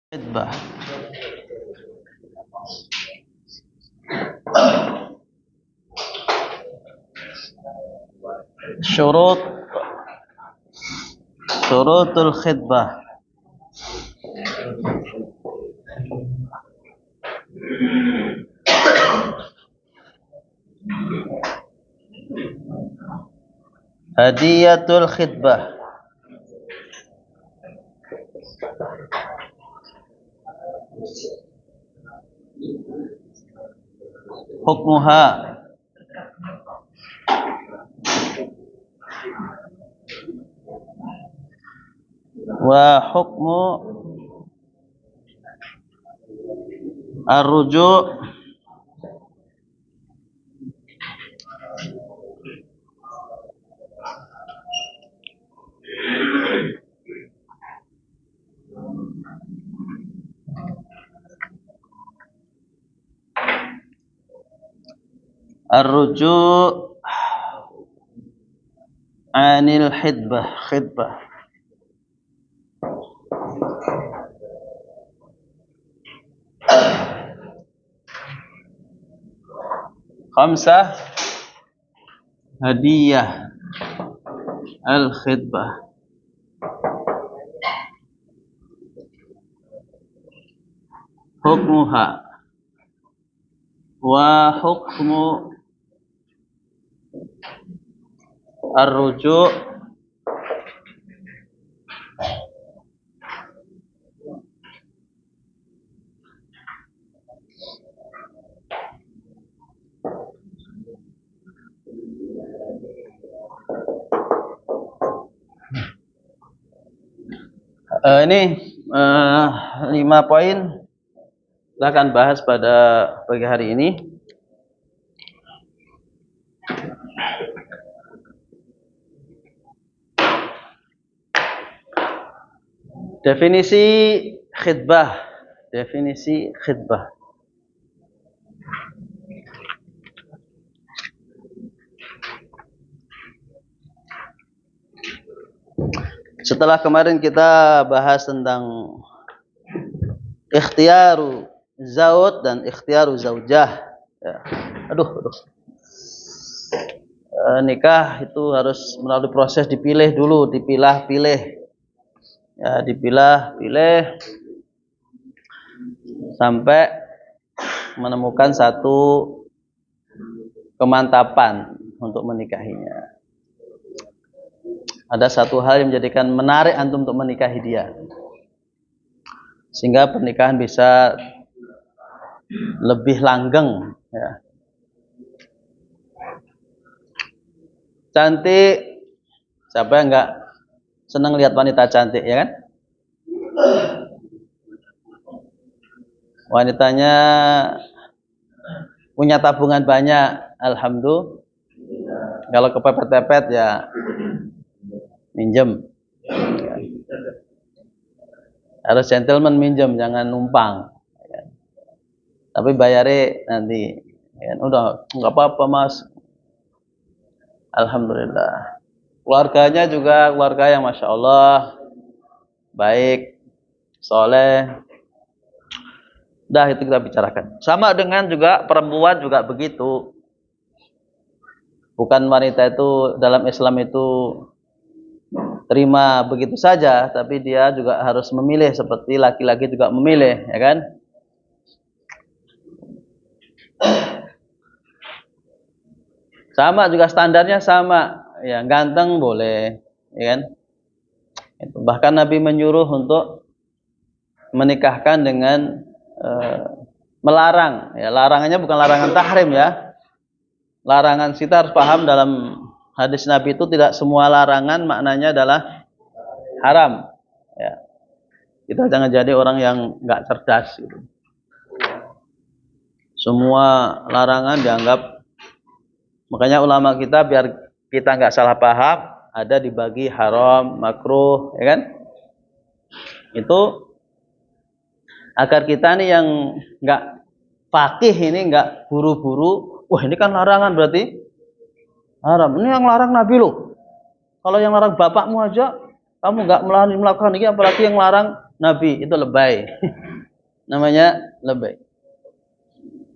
khidbah. Syurut syurutul khidbah. Hadiyatul khidbah. Hukmuha wa hukmu ar-ruju' ar-ruju' anil khidbah. Khamsah hadiyah al-khidbah. Hukmuha wa hukmu ar-ruju' ini 5 poin kita akan bahas pada pagi hari ini. Definisi khidbah. Setelah kemarin kita bahas tentang ikhtiaru zauj dan ikhtiaru zaujah. Ya. Nikah itu harus melalui proses dipilah pilih. Ya, dipilah-pilih sampai menemukan satu kemantapan untuk menikahinya. Ada satu hal yang menjadikan menarik antum untuk menikahi dia, sehingga pernikahan bisa lebih langgeng. Ya. Cantik, siapa yang enggak senang lihat wanita cantik, ya kan? Wanitanya punya tabungan banyak, alhamdulillah. Kalau kepepet-pepet ya minjem. Harus gentleman minjem, jangan numpang. Tapi bayare nanti. Udah nggak apa-apa mas. Alhamdulillah. Keluarganya juga keluarga yang masya Allah baik, soleh. Dah itu kita bicarakan. Sama dengan juga perempuan juga begitu. Bukan wanita itu dalam Islam itu terima begitu saja, tapi dia juga harus memilih seperti laki-laki juga memilih, ya kan? Sama juga standarnya sama, ya ganteng boleh, ya kan? Bahkan Nabi menyuruh untuk menikahkan dengan melarang, ya larangannya bukan larangan tahrim ya. Larangan kita harus paham dalam hadis Nabi itu tidak semua larangan maknanya adalah haram. Ya. Kita jangan jadi orang yang nggak cerdas. Gitu. Semua larangan dianggap, makanya ulama kita biar kita nggak salah paham, ada dibagi haram, makruh, ya kan? Itu agar kita nih yang nggak fakih ini nggak buru-buru. Wah ini kan larangan berarti haram. Ini yang larang Nabi loh. Kalau yang larang bapakmu aja Kamu nggak melakukan ini, apalagi yang larang Nabi, itu lebay. Namanya lebay.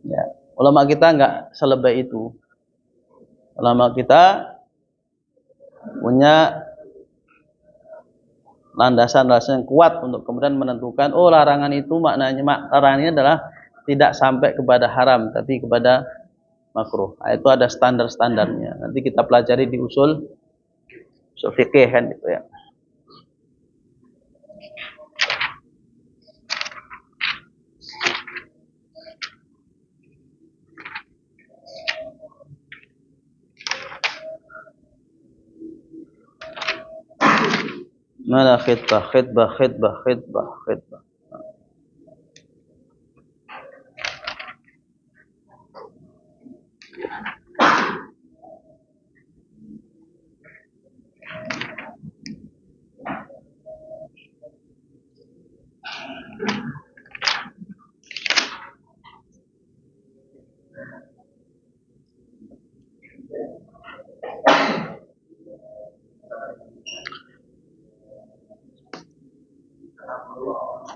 Ya. Ulama kita nggak selebay itu. Ulama kita punya landasan-landasan yang kuat untuk kemudian menentukan, oh larangan itu maknanya, larangannya adalah tidak sampai kepada haram, tapi kepada makruh. Nah, itu ada standar-standarnya. Nanti kita pelajari di usul fikih kan gitu ya. Mana khitbah.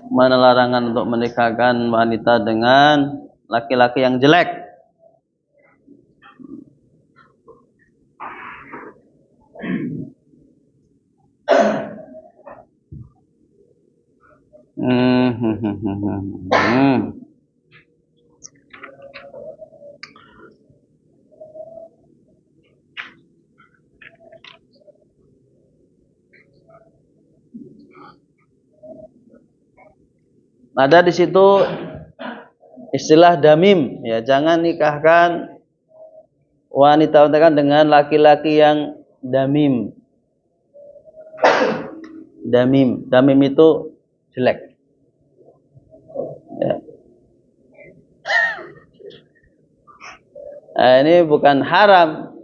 Mana larangan untuk menikahkan wanita dengan laki-laki yang jelek? Ada di situ istilah damim, ya, jangan nikahkan wanita dengan laki-laki yang damim. Damim itu jelek. Ya. Nah, ini bukan haram,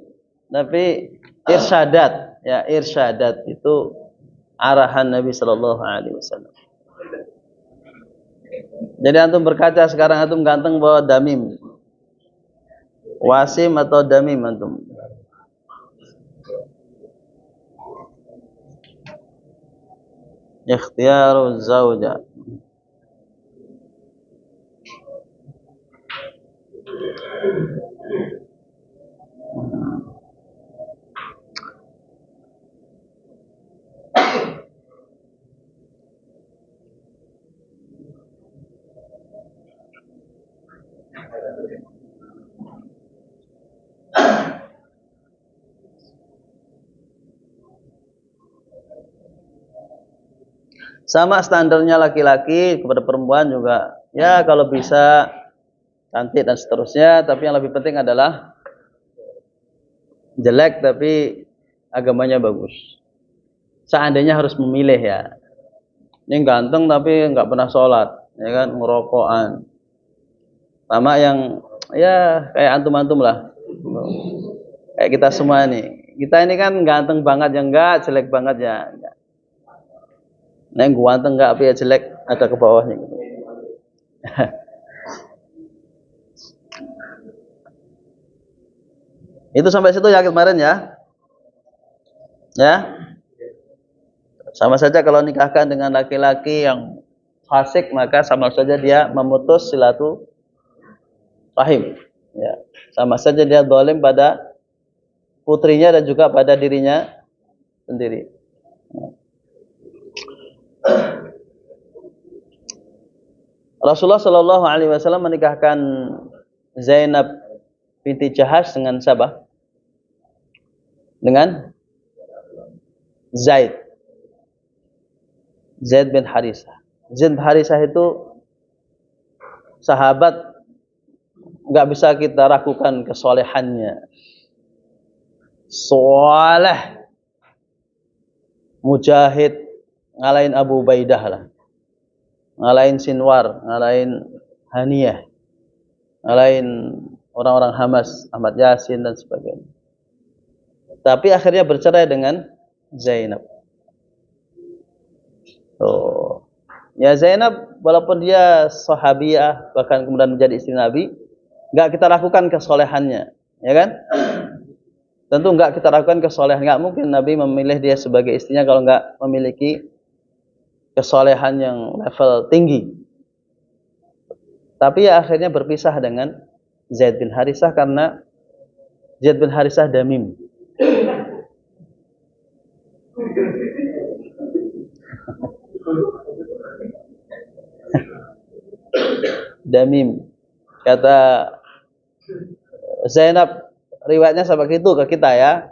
tapi irsyadat. Ya, irsyadat itu arahan Nabi Shallallahu Alaihi Wasallam. Jadi antum berkaca sekarang, antum ganteng bawa damim, wasim atau damim antum. Ikhtiyaru zauja. Sama standarnya laki-laki kepada perempuan juga. Ya kalau bisa cantik dan seterusnya, tapi yang lebih penting adalah jelek tapi agamanya bagus. Seandainya harus memilih ya. Ini ganteng tapi nggak pernah sholat, ya kan, ngerokokan. Sama yang ya kayak antum-antum lah. Kayak kita semua nih. Kita ini kan ganteng banget ya enggak, jelek banget ya enggak. Nah, yang ganteng enggak, tapi ya jelek ada ke bawahnya gitu. Itu sampai situ ya kemarin ya. Ya. Sama saja kalau nikahkan dengan laki-laki yang fasik, maka sama saja dia memutus silaturahim. Ya. Sama saja dia zalim pada putrinya dan juga pada dirinya sendiri. Rasulullah Shallallahu Alaihi Wasallam menikahkan Zainab binti Jahash dengan siapa? Dengan Zaid bin Harisah. Zaid bin Harisah itu sahabat, nggak bisa kita ragukan kesolehannya. Soleh, mujahid, ngalahin Abu Ubaidah lah, ngalahin Sinwar, ngalahin Haniyah, ngalahin orang-orang Hamas, Ahmad Yasin dan sebagainya. Tapi akhirnya bercerai dengan Zainab. Oh, ya Zainab walaupun dia sahabiah bahkan kemudian menjadi istri Nabi, nggak kita lakukan kesolehannya, ya kan? Tentu enggak kita lakukan kesolehan, enggak mungkin Nabi memilih dia sebagai istrinya kalau enggak memiliki kesolehan yang level tinggi. Tapi ya akhirnya berpisah dengan Zaid bin Harisah karena Zaid bin Harisah damim. Damim. Kata Zainab, riwayatnya seperti itu ke kita ya,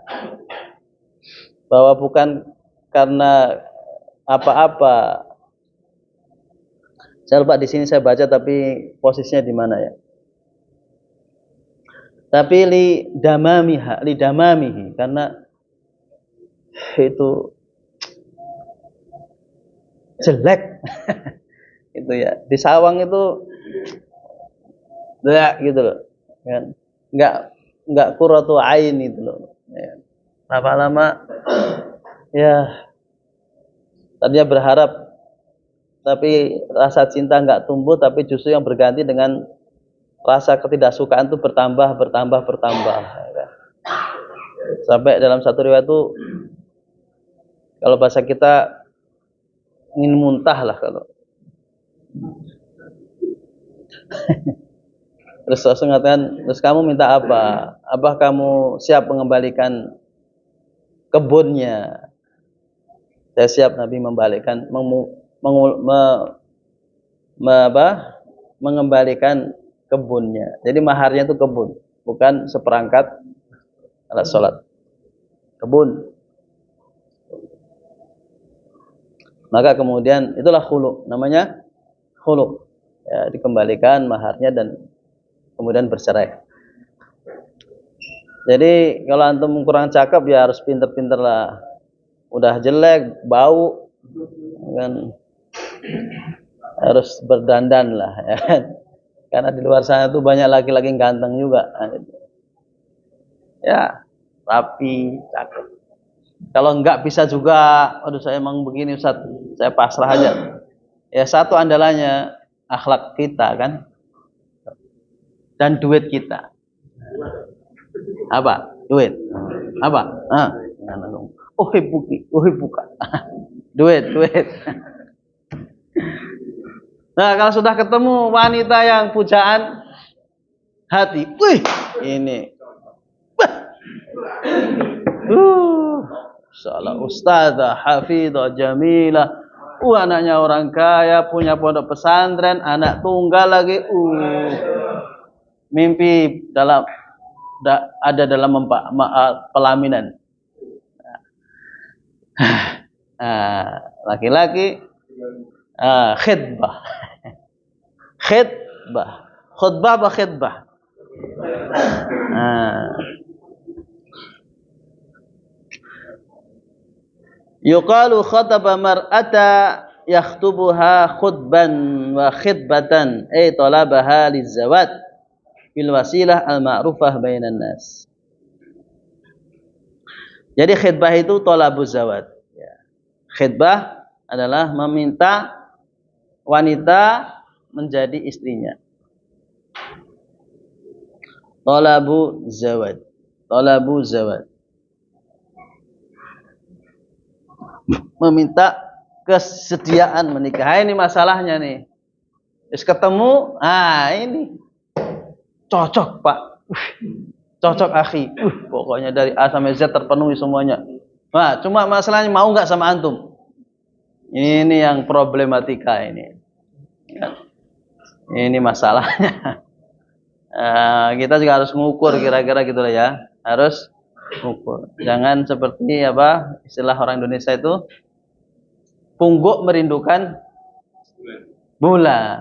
bahwa bukan karena apa-apa. Saya lupa di sini saya baca tapi posisinya di mana ya. Tapi li damamihi karena itu jelek. Itu ya. Di sawang itu enggak gitu loh. Kan? Enggak qurratu ain itu loh. Ya. Lama-lama ya tadinya berharap tapi rasa cinta enggak tumbuh, tapi justru yang berganti dengan rasa ketidaksukaan itu bertambah. Ya. Sampai dalam satu riwayat itu kalau bahasa kita ingin muntah lah kalau. Terus Rasul mengatakan, terus kamu minta apa? Apa kamu siap mengembalikan kebunnya? Saya siap. Nabi membalikan, mengembalikan kebunnya. Jadi maharnya itu kebun, bukan seperangkat alat sholat. Kebun. Maka kemudian itulah khulu, namanya khulu. Ya, dikembalikan maharnya dan kemudian bercerai. Jadi kalau antum kurang cakep ya harus pinter-pinter lah. Udah jelek, bau, kan harus berdandan lah, ya kan? Karena di luar sana tuh banyak laki-laki ganteng juga. Ya, rapi, cakep. Kalau enggak bisa juga, aduh saya emang begini Ustaz, saya pasrah aja. Ya satu andalannya akhlak kita kan, dan duit kita. Apa? Duit. Apa? Bukan. Duit. Nah, kalau sudah ketemu wanita yang pujaan hati, wih, ini. Salah ustazah, hafidzah, jamilah. Anaknya orang kaya, punya pondok pesantren, anak tunggal lagi. Mimpi ada dalam pelaminan. Laki-laki khidbah. Khutbah apa khidbah? Yuqalu khataba mar'ata yakhtubuha khutban wa khidbatan ay talabaha lizawat bil wasilah al ma'rufah bainan nas. Jadi khidbah itu talabuz zawat. Ya. Khidbah adalah meminta wanita menjadi istrinya. Talabu zawat. Meminta kesediaan menikah. Ini masalahnya nih. Terus ketemu, ini cocok Pak, cocok akhi, pokoknya dari A sampai Z terpenuhi semuanya. Nah, cuma masalahnya mau nggak sama antum? Ini yang problematika ini. Ini masalahnya. Kita juga harus mengukur kira-kira gitu lah ya. Harus mengukur. Jangan seperti apa istilah orang Indonesia itu, pungguk merindukan bulan.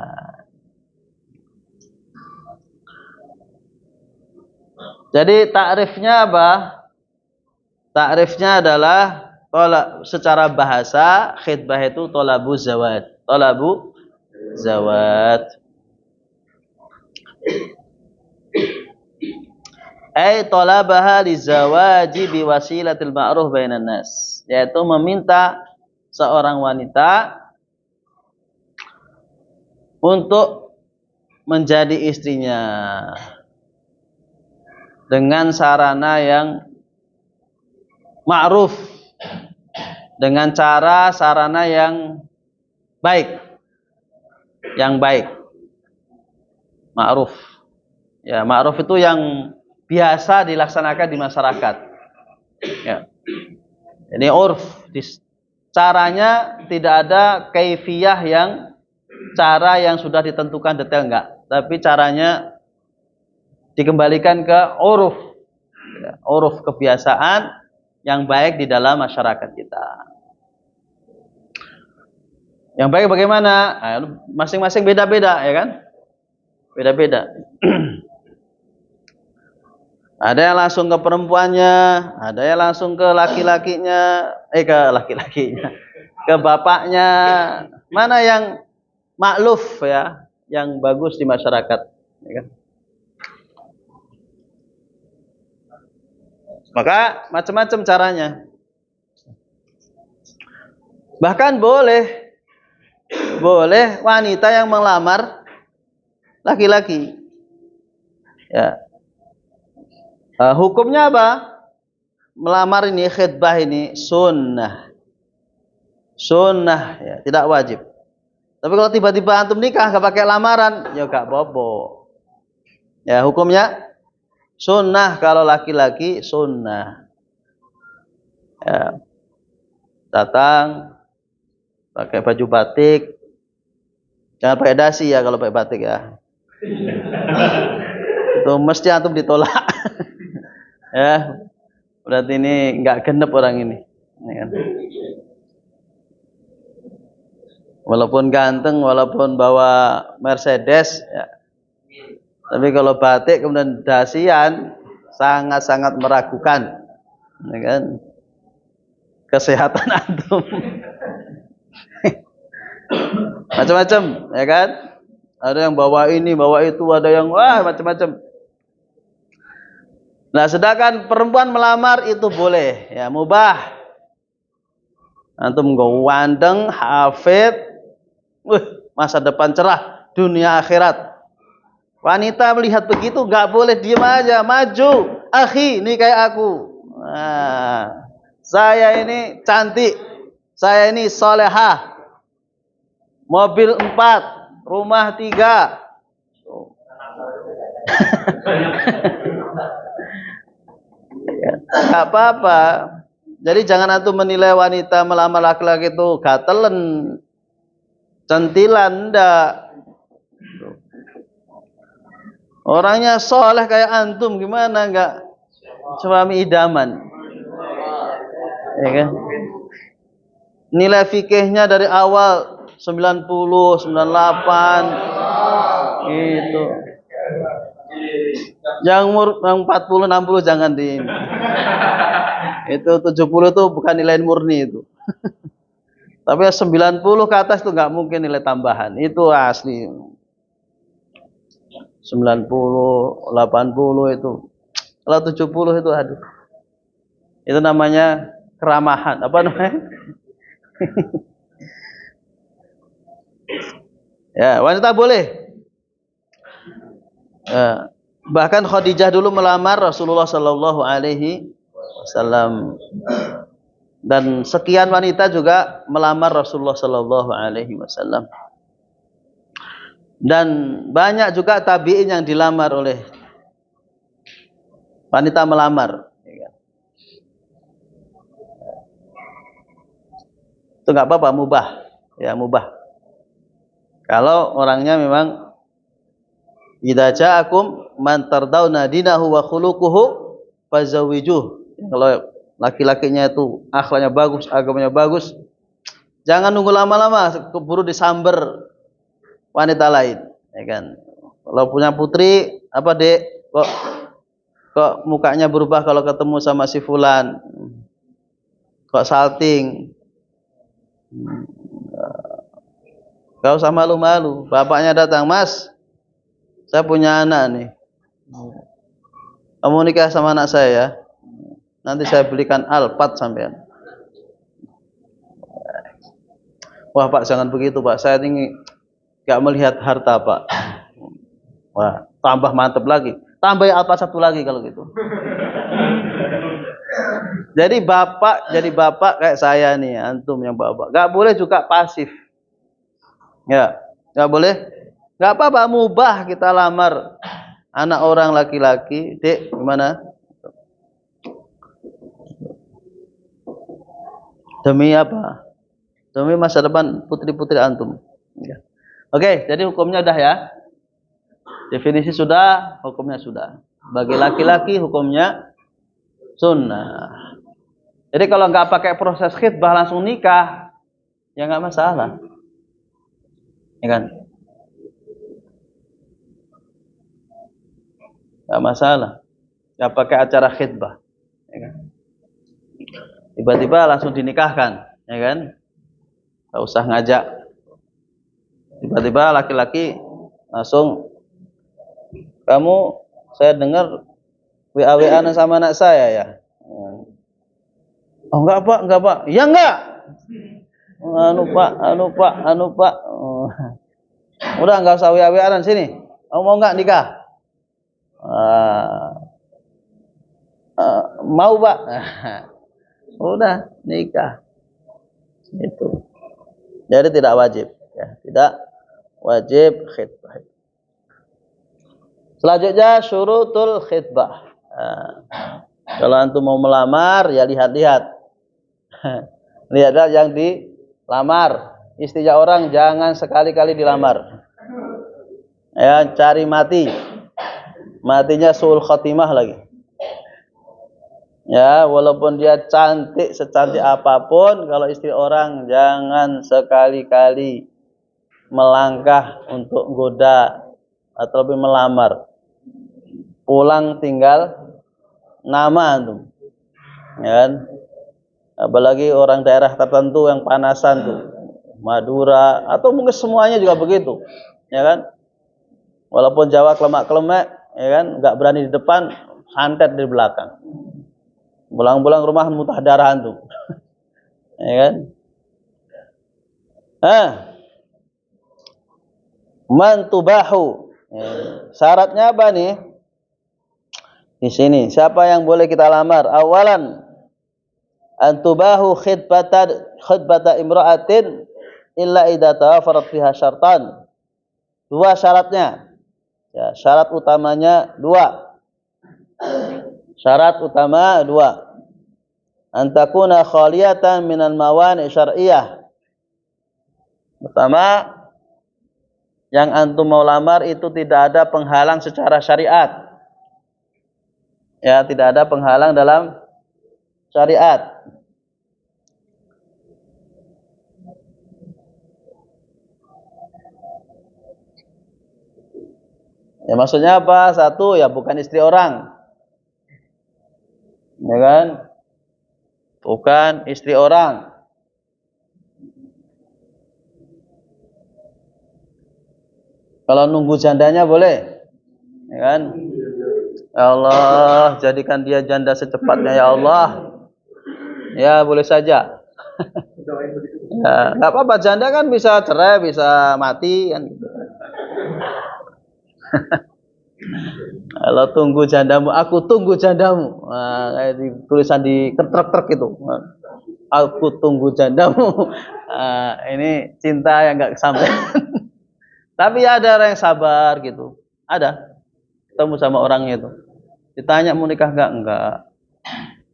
Jadi takrifnya apa? Takrifnya adalah secara bahasa khidbah itu talabu zawad. Ai talabaha lizawaji biwasilatil ma'ruf bainan nas, yaitu meminta seorang wanita untuk menjadi istrinya dengan sarana yang ma'ruf, dengan cara sarana yang baik. Yang baik. Ma'ruf. Ya, ma'ruf itu yang biasa dilaksanakan di masyarakat. Ya. Ini urf. Caranya tidak ada kaifiyah cara yang sudah ditentukan detail, enggak. Tapi caranya dikembalikan ke uruf. Ya, uruf, kebiasaan yang baik di dalam masyarakat kita. Yang baik bagaimana? Masing-masing beda-beda, ya kan? Beda-beda. Ada yang langsung ke perempuannya, ada yang langsung ke laki-lakinya, ke bapaknya. Mana yang makluf ya, yang bagus di masyarakat, ya kan? Maka macam-macam caranya. Bahkan boleh wanita yang melamar laki-laki. Ya. Hukumnya apa? Melamar ini, khidbah ini sunnah. Sunnah ya, tidak wajib. Tapi kalau tiba-tiba antum nikah gak pakai lamaran, ya gak bobo. Ya, hukumnya sunnah kalau laki-laki sunnah. Ya. Datang pakai baju batik. Jangan pakai dasi ya kalau pakai batik ya. Itu mesti antum ditolak. Ya. Berarti ini enggak genep orang ini. Ya kan? Walaupun ganteng, walaupun bawa Mercedes ya. Tapi kalau batik kemudian dasian sangat-sangat meragukan, ya kan? Kesehatan antum. Macam-macam, ya kan? Ada yang bawa ini, bawa itu, ada yang macam-macam. Nah, sedangkan perempuan melamar itu boleh, ya mubah. Antum ganteng, hafid, masa depan cerah, dunia akhirat. Wanita melihat begitu gak boleh diem aja, maju, akhi, ini kayak aku. Nah, saya ini cantik, saya ini solehah, mobil 4, rumah 3. Gak apa-apa. Jadi jangan antum menilai wanita melamar laki-laki itu gatelen, centilan, enggak. Orangnya soleh kayak antum, gimana enggak suami idaman, ya kan? Nilai fikihnya dari awal 90, 98 itu. Yang 40, 60 jangan di. Itu 70 itu bukan nilai murni itu. Tapi 90 ke atas itu enggak mungkin nilai tambahan. Itu asli. 90, 80 itu. Kalau 70 itu aduh. Itu namanya keramahan. Apa namanya? Ya, wanita boleh. Bahkan Khadijah dulu melamar Rasulullah sallallahu alaihi wasallam. Dan sekian wanita juga melamar Rasulullah sallallahu alaihi wasallam. Dan banyak juga tabi'in yang dilamar oleh wanita melamar. Itu enggak apa-apa, mubah. Ya, mubah. Kalau orangnya memang idza ja'akum man tardawna dinahu wa khuluquhu fazawijuh. Kalau laki-lakinya itu akhlaknya bagus, agamanya bagus, jangan nunggu lama-lama keburu disamber wanita lain, ya kan? Kalau punya putri, apa Dek? Kok mukanya berubah kalau ketemu sama si fulan? Kok salting? Gak usah malu-malu. Bapaknya datang, Mas, saya punya anak nih. Kamu nikah sama anak saya ya? Nanti saya belikan Alphard sampean. Wah Pak, jangan begitu Pak. Saya ini gak melihat harta Pak. Wah, tambah mantep lagi. Tambah Alphard satu lagi kalau gitu. Jadi bapak kayak saya nih, antum yang bapak. Gak boleh juga pasif. Ya, gak boleh. Gak apa-apa, mubah kita lamar anak orang laki-laki. Dek, gimana? Demi apa? Demi masa depan putri-putri antum. Ya. Oke, jadi hukumnya udah ya. Definisi sudah, hukumnya sudah. Bagi laki-laki hukumnya sunnah. Jadi kalau nggak pakai proses khitbah langsung nikah, ya nggak masalah, ya kan? Nggak masalah, nggak pakai acara khitbah, ya kan? Tiba-tiba langsung dinikahkan, ya kan? Nggak usah ngajak. Tiba-tiba laki-laki langsung, kamu saya dengar WA-WA sama anak saya ya. Oh enggak pak, ya enggak. Anu pak. Oh. Udah enggak usah WA-WA sini. Kamu mau enggak nikah? Mau pak. Udah nikah. Itu. Jadi tidak wajib, ya. Tidak wajib khitbah. Selanjutnya syurutul khitbah. Kalau antum mau melamar ya lihat-lihat. Lihatlah yang dilamar. Istrinya orang jangan sekali-kali dilamar. Ya, cari mati. Matinya suul khotimah lagi. Ya, walaupun dia cantik secantik apapun, kalau istri orang jangan sekali-kali melangkah untuk goda atau lebih melamar. Pulang tinggal nama antum. Ya kan? Apalagi orang daerah tertentu yang panasan tuh, Madura atau mungkin semuanya juga begitu, ya kan? Walaupun Jawa kelemak-kelemek, ya kan, nggak berani di depan, santet di belakang. Pulang-pulang rumah muntah darah tuh, ya kan? Mantubahu. Syaratnya apa nih? Di sini, siapa yang boleh kita lamar? Awalan, antubahu khidbata imra'atin illa idza tawafarat fiha syartan. Dua syaratnya. Ya, syarat utamanya dua. Syarat utama dua. Antakuna khaliyatan minal mawani syar'iyyah. Pertama, yang antum mau lamar itu tidak ada penghalang secara syariat. Ya, tidak ada penghalang dalam syariat. Ya, maksudnya apa? Satu, ya bukan istri orang. Ya kan? Bukan istri orang. Kalau nunggu jandanya boleh. Ya kan? Ya Allah, jadikan dia janda secepatnya ya Allah. Ya, boleh saja. Ya, enggak apa-apa, janda kan bisa cerai, bisa mati kan gitu. Kalau tunggu jandamu, aku tunggu jandamu. Nah, kayak di tulisan di truk-truk itu. Aku tunggu jandamu. Nah, ini cinta yang enggak sampai. Tapi ada orang yang sabar gitu. Ada. Ketemu sama orangnya itu. Ditanya mau nikah enggak? Enggak.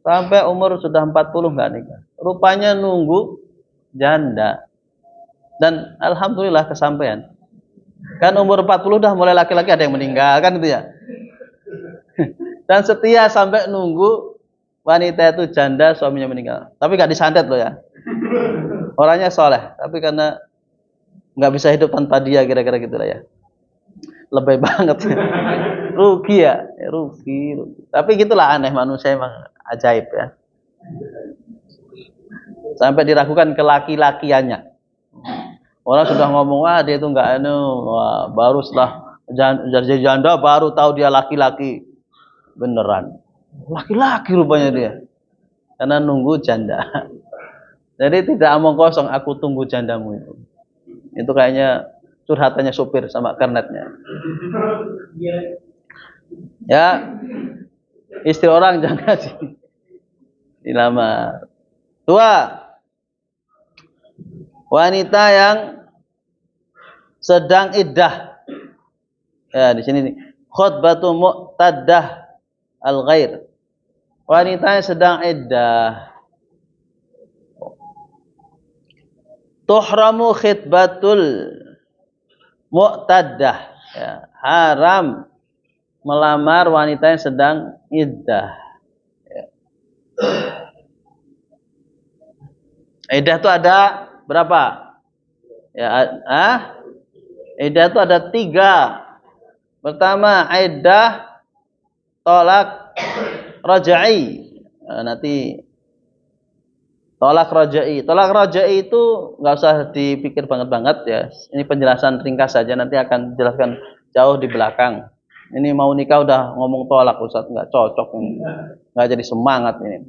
Sampai umur sudah 40 enggak nikah. Rupanya nunggu janda. Dan alhamdulillah kesampaian. Kan umur 40 udah mulai laki-laki ada yang meninggal kan itu ya. Dan setia sampai nunggu wanita itu janda suaminya meninggal. Tapi enggak disantet loh ya. Orangnya soleh. Tapi karena nggak bisa hidup tanpa dia kira-kira gitu lah ya. Lebay banget. Rugi ya. Rugi. Tapi gitulah aneh manusia emang ajaib ya. Sampai diragukan kelaki-lakiannya. Orang sudah ngomong dia itu nggak baru setelah jadi janda baru tahu dia laki-laki. Beneran. Laki-laki rupanya dia. Karena nunggu janda. Jadi tidak omong kosong aku tunggu jandamu itu. Itu kayaknya curhatannya supir sama kernetnya. Ya, istri orang jangan dilamar. Dua, wanita yang sedang iddah. Ya, di sini nih. Khutbatu mu'taddah al-ghair. Wanita yang sedang iddah. Tuhramu khitbatul mu'taddah. Ya, haram melamar wanita yang sedang iddah. Ya. Iddah itu ada berapa? Ya, iddah itu ada 3. Pertama, iddah tolak rajai. Nanti tolak rajai. Tolak rajai itu nggak usah dipikir banget-banget ya. Ini penjelasan ringkas saja. Nanti akan jelaskan jauh di belakang. Ini mau nikah udah ngomong tolak, Ustaz, nggak cocok ini. Nggak jadi semangat ini.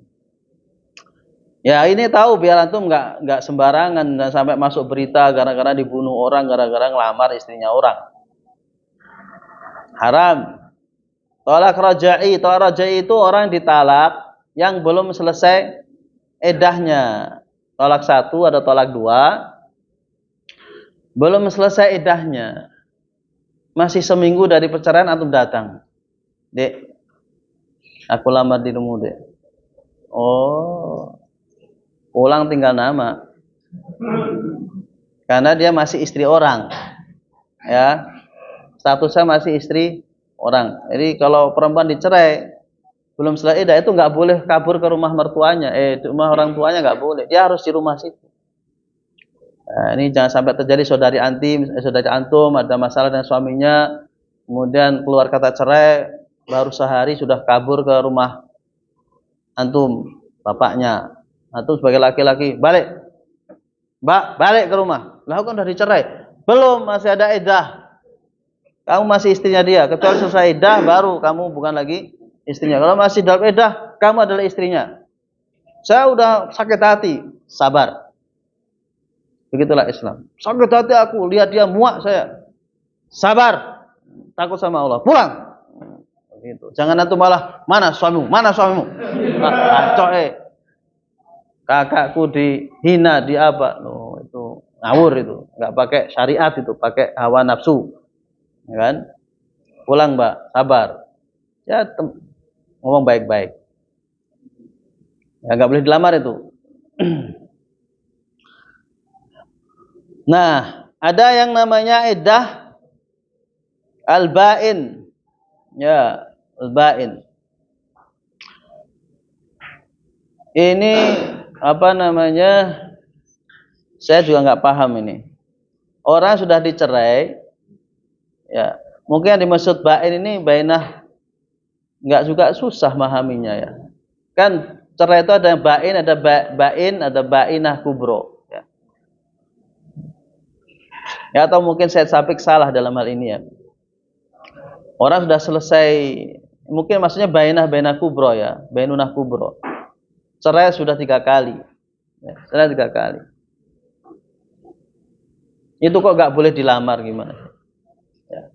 Ya ini tahu biar antum nggak sembarangan, nggak sampai masuk berita gara-gara dibunuh orang, gara-gara ngelamar istrinya orang. Haram. Tolak rajai. Tolak rajai itu orang ditalak yang belum selesai iddahnya. Tolak 1 ada tolak 2. Belum selesai iddahnya. Masih seminggu dari perceraian antum datang. Dek, aku lamar dirimu, Dek. Oh. Pulang tinggal nama. Karena dia masih istri orang. Ya. Statusnya masih istri orang. Jadi kalau perempuan dicerai belum selesai iddah itu nggak boleh kabur ke rumah mertuanya, rumah orang tuanya nggak boleh. Dia harus di rumah situ. Nah, ini jangan sampai terjadi saudari antum ada masalah dengan suaminya, kemudian keluar kata cerai, baru sehari sudah kabur ke rumah antum, bapaknya. Antum sebagai laki-laki, balik, Mbak, balik ke rumah. Lah kan udah dicerai, belum, masih ada iddah. Kamu masih istrinya dia. Kecuali selesai iddah, baru kamu bukan lagi istrinya. Kalau masih dalam iddah, kamu adalah istrinya. Saya udah sakit hati, sabar. Begitulah Islam. Sakit hati aku, lihat dia muak saya. Sabar. Takut sama Allah. Pulang. Begitu. Jangan nanti malah, mana suamimu? Mana suamimu? Kacau kakakku dihina, di apa? Loh, itu ngawur itu. Enggak pakai syariat itu, pakai hawa nafsu. Ya kan? Pulang, Mbak. Sabar. Ya, ngomong baik-baik. Ya, enggak boleh dilamar itu. Nah, ada yang namanya iddah al-ba'in. Ya, al-ba'in. Ini apa namanya? Saya juga nggak paham ini. Orang sudah dicerai, ya mungkin yang dimaksud ba'in ini bainah, nggak juga susah memahaminya ya. Kan cerai itu ada ba'in, ada ba'in, ada ba'inah kubro. Ya atau mungkin saya Sabiq salah dalam hal ini ya. Orang sudah selesai, mungkin maksudnya bainah kubro ya, bainunah kubro. Cerai sudah 3 kali. Ya, cerai 3 kali. Itu kok nggak boleh dilamar gimana? Ya.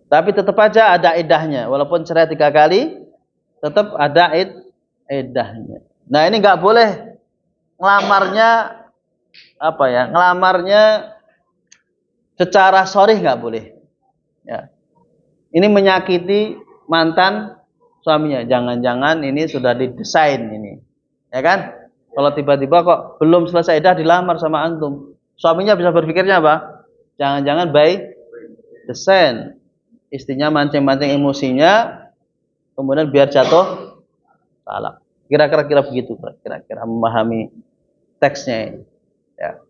Tapi tetap aja ada iddahnya, walaupun cerai 3 kali, tetap ada iddahnya. Nah ini nggak boleh ngelamarnya apa ya? Ngelamarnya secara sharih nggak boleh. Ya. Ini menyakiti mantan suaminya. Jangan-jangan ini sudah didesain ini, ya kan? Kalau tiba-tiba kok belum selesai iddah dilamar sama antum, suaminya bisa berpikirnya apa? Jangan-jangan by desain, istrinya mancing-mancing emosinya, kemudian biar jatuh talak. Kira-kira begitu, kira-kira memahami teksnya ini. Ya.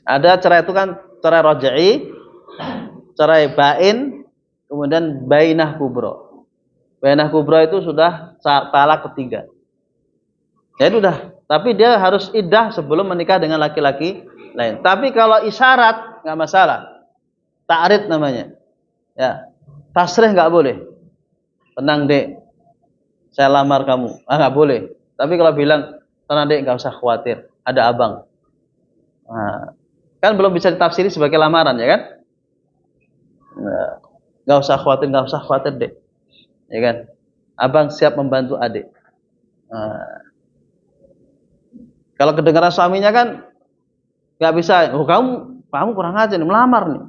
Ada cerai itu kan cerai raj'i, cerai ba'in, kemudian bainah kubro. Bainah kubro itu sudah talak ketiga. Ya sudah, tapi dia harus iddah sebelum menikah dengan laki-laki lain. Tapi kalau isyarat nggak masalah. Ta'rid namanya. Ya. Tasrih nggak boleh. Tenang, Dek. Saya lamar kamu. Nggak boleh. Tapi kalau bilang, tenang, Dek, nggak usah khawatir. Ada abang. Nah, kan belum bisa ditafsiri sebagai lamaran, ya kan? Nah, nggak usah khawatir, Dek. Ya kan? Abang siap membantu adik. Nah, Kalau kedengaran suaminya kan nggak bisa, oh kamu kurang ajar nih, melamar nih.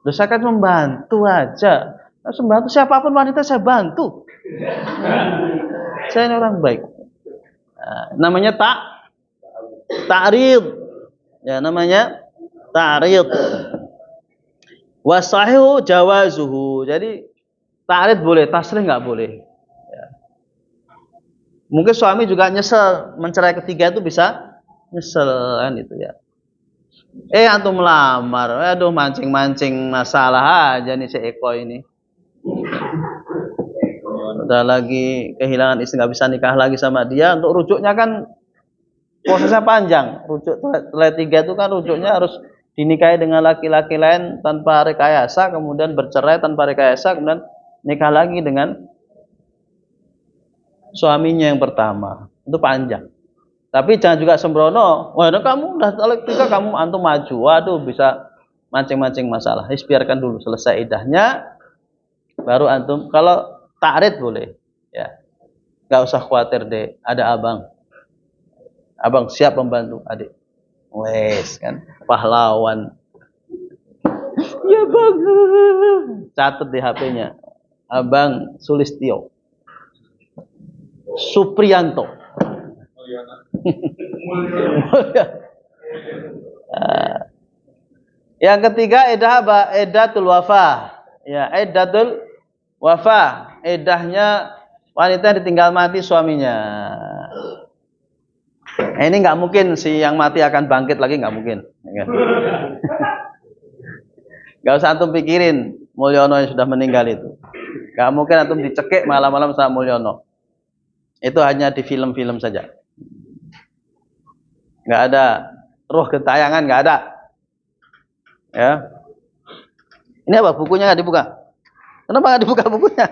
Terus saya kan membantu aja. Saya membantu siapapun wanita saya bantu. Saya ini orang baik. Namanya ta'rid. Ya, namanya ta'rid. Wasahihu jawazuhu. Jadi ta'rid boleh, tasrih nggak boleh. Ya. Mungkin suami juga nyesel mencerai ketiga itu bisa nyesel kan itu ya. Antum melamar, aduh mancing-mancing masalah aja nih si Eko ini. Udah lagi kehilangan istri, nggak bisa nikah lagi sama dia. Untuk rujuknya kan prosesnya panjang. Rujuk cerai tiga itu kan rujuknya harus dinikahi dengan laki-laki lain tanpa rekayasa, kemudian bercerai tanpa rekayasa, kemudian nikah lagi dengan suaminya yang pertama. Itu panjang. Tapi jangan juga sembrono. Wah, kamu udah tiga, kamu antum maju. Waduh, bisa mancing-mancing masalah. Biarkan dulu selesai idahnya, baru antum. Kalau ta'rid boleh, ya, nggak usah khawatir deh. Ada abang siap membantu adik. Wes kan, pahlawan. Ya bang, catat di HP-nya. Abang Sulistyo, Supriyanto. Yang ketiga edah apa? Edatul wafah. Ya, edatul wafah. Edahnya wanita yang ditinggal mati suaminya. Ini nggak mungkin si yang mati akan bangkit lagi, nggak mungkin. Nggak usah antum pikirin Mulyono yang sudah meninggal itu. Nggak mungkin antum dicekik malam-malam sama Mulyono. Itu hanya di film-film saja. Nggak ada roh gentayangan, nggak ada. Ya. Ini apa? Bukunya nggak dibuka? Kenapa nggak dibuka bukunya?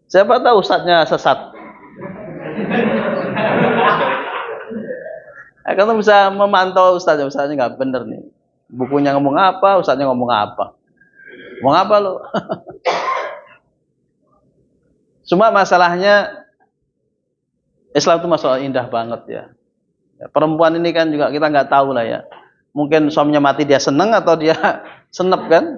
Siapa tahu ustadznya sesat. Karena bisa memantau ustadznya nggak bener nih. Bukunya ngomong apa, ustadznya ngomong apa. Ngomong apa lo? Cuma masalahnya Islam itu masalah indah banget ya. Perempuan ini kan juga kita nggak tahu lah ya. Mungkin suaminya mati dia seneng atau dia senep kan?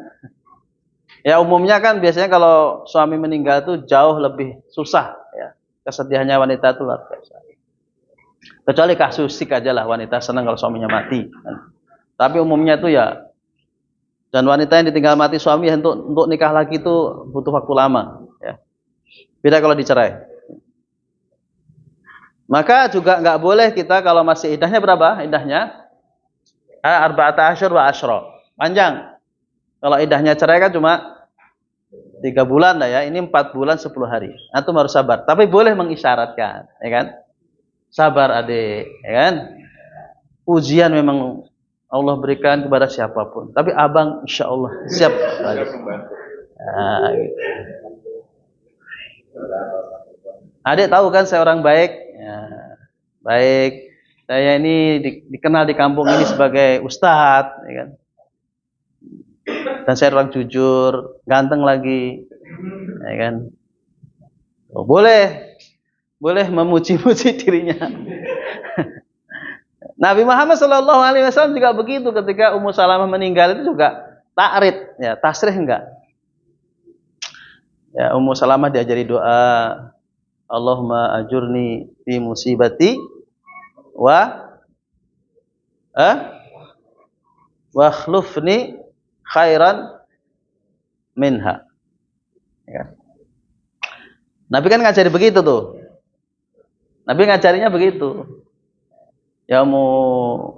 Ya umumnya kan biasanya kalau suami meninggal itu jauh lebih susah ya. Kesedihannya wanita itu luar biasa. Kecuali kasusik aja lah wanita senang kalau suaminya mati. Tapi umumnya itu ya, dan wanita yang ditinggal mati suami untuk nikah lagi itu butuh waktu lama. Ya. Beda kalau dicerai. Maka juga nggak boleh kita kalau masih idahnya berapa? Idahnya arba'ata asyhur wa asyra. Panjang. Kalau idahnya cerai kan cuma 3 bulan lah ya. Ini 4 bulan 10 hari. Antum harus sabar. Tapi boleh mengisyaratkan, ya kan? Sabar adik, ya kan? Ujian memang Allah berikan kepada siapapun. Tapi abang insya Allah siap. Nah, gitu. Adik tahu kan saya orang baik. Ya, baik. Saya ini dikenal di kampung ini sebagai ustadz, ya kan? Dan saya orang jujur, ganteng lagi, ya kan? Oh, boleh memuji-muji dirinya. Nabi Muhammad SAW juga begitu ketika Ummu Salamah meninggal itu juga ta'rid, ya, tasrih enggak. Ya, Ummu Salamah diajari doa, Allahumma ajurni fi musibati wa khlufni khairan minha. Ya. Nabi kan ngajari begitu tuh. Nabi ngajarinya begitu. Ya Ummu